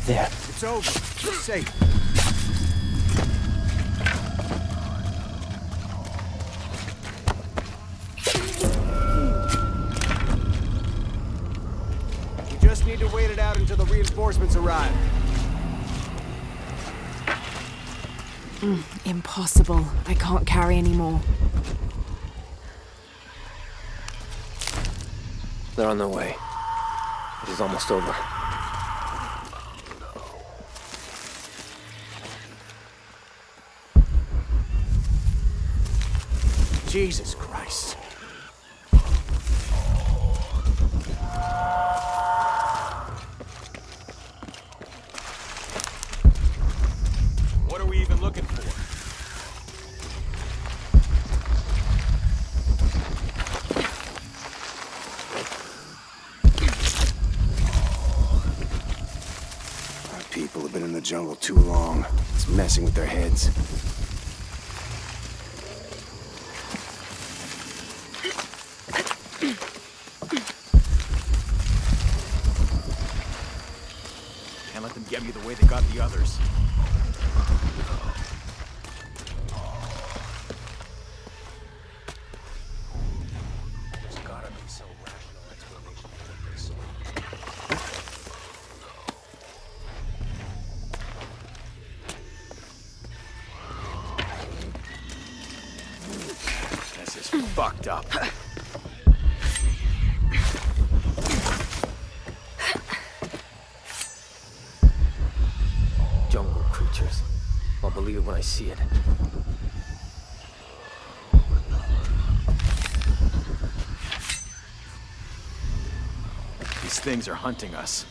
There. It's over. You're safe. We just need to wait it out until the reinforcements arrive. Impossible. I can't carry anymore. They're on their way. It is almost over. Jesus Christ. What are we even looking for? Our people have been in the jungle little too long. It's messing with their heads. Can't let them get me the way they got the others. There's gotta be some rational explanation for this. This is fucked up. Jungle creatures. I'll believe it when I see it. These things are hunting us.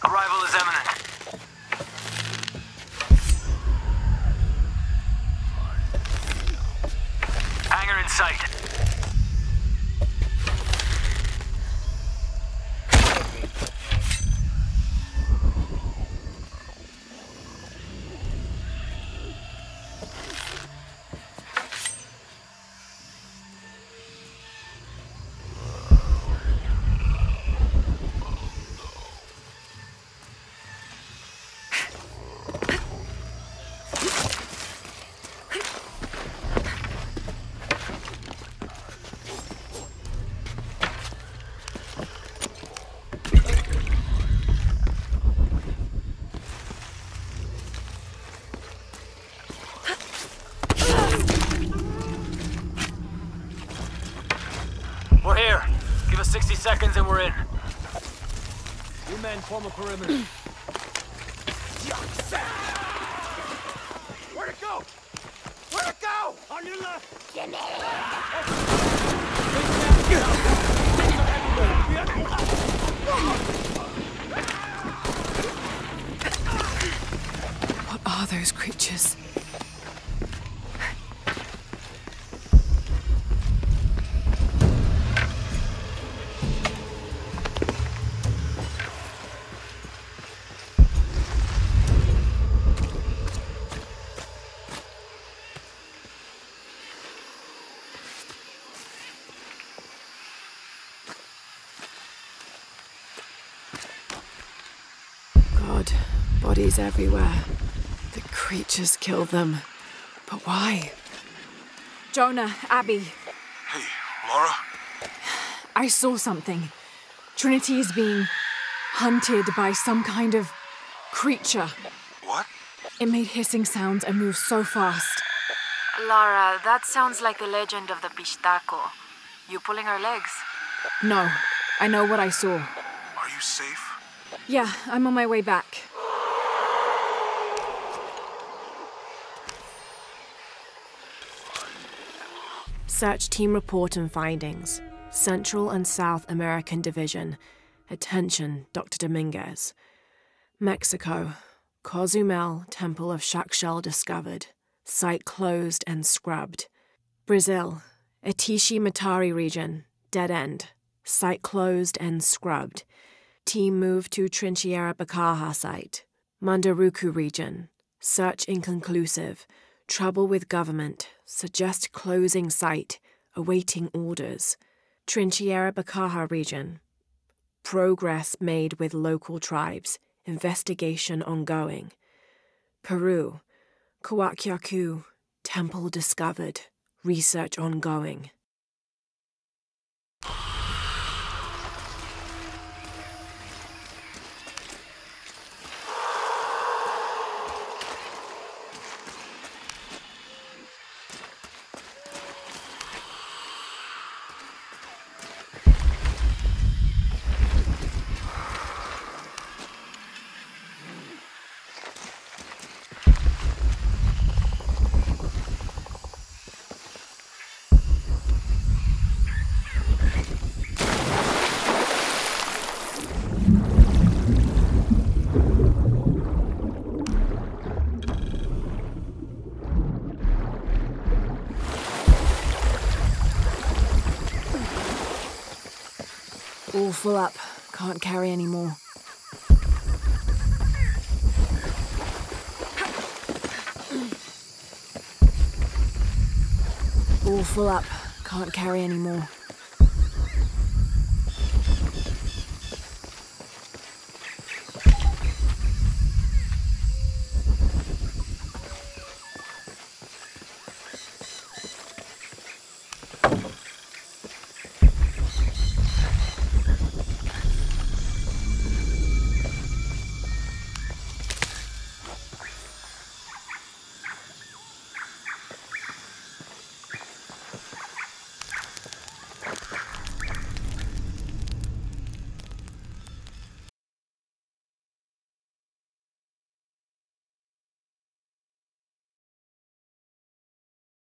Arrival is imminent. Hangar in sight. We're here. Give us 60 seconds and we're in. You men form a perimeter. Where'd it go? Where'd it go? On your left. Jimmy! What are those creatures? God, bodies everywhere. The creatures killed them. But why? Jonah, Abby, Hey, Laura? I saw something. Trinity is being hunted by some kind of creature. What? It made hissing sounds and moved so fast. Lara, that sounds like the legend of the Pistaco. You pulling her legs? No, I know what I saw. Are you safe? Yeah, I'm on my way back. Search Team Report and Findings. Central and South American Division. Attention, Dr. Dominguez. Mexico. Cozumel, Temple of Shakshel discovered. Site closed and scrubbed. Brazil. Atishi Matari region. Dead end. Site closed and scrubbed. Team moved to Trinchera Bacaja site. Munduruku region. Search inconclusive. Trouble with government. Suggest closing site. Awaiting orders. Trinchera Bacaja region. Progress made with local tribes. Investigation ongoing. Peru. Coaquiacu. Temple discovered. Research ongoing. All full up. Can't carry any more. All full up. Can't carry any more.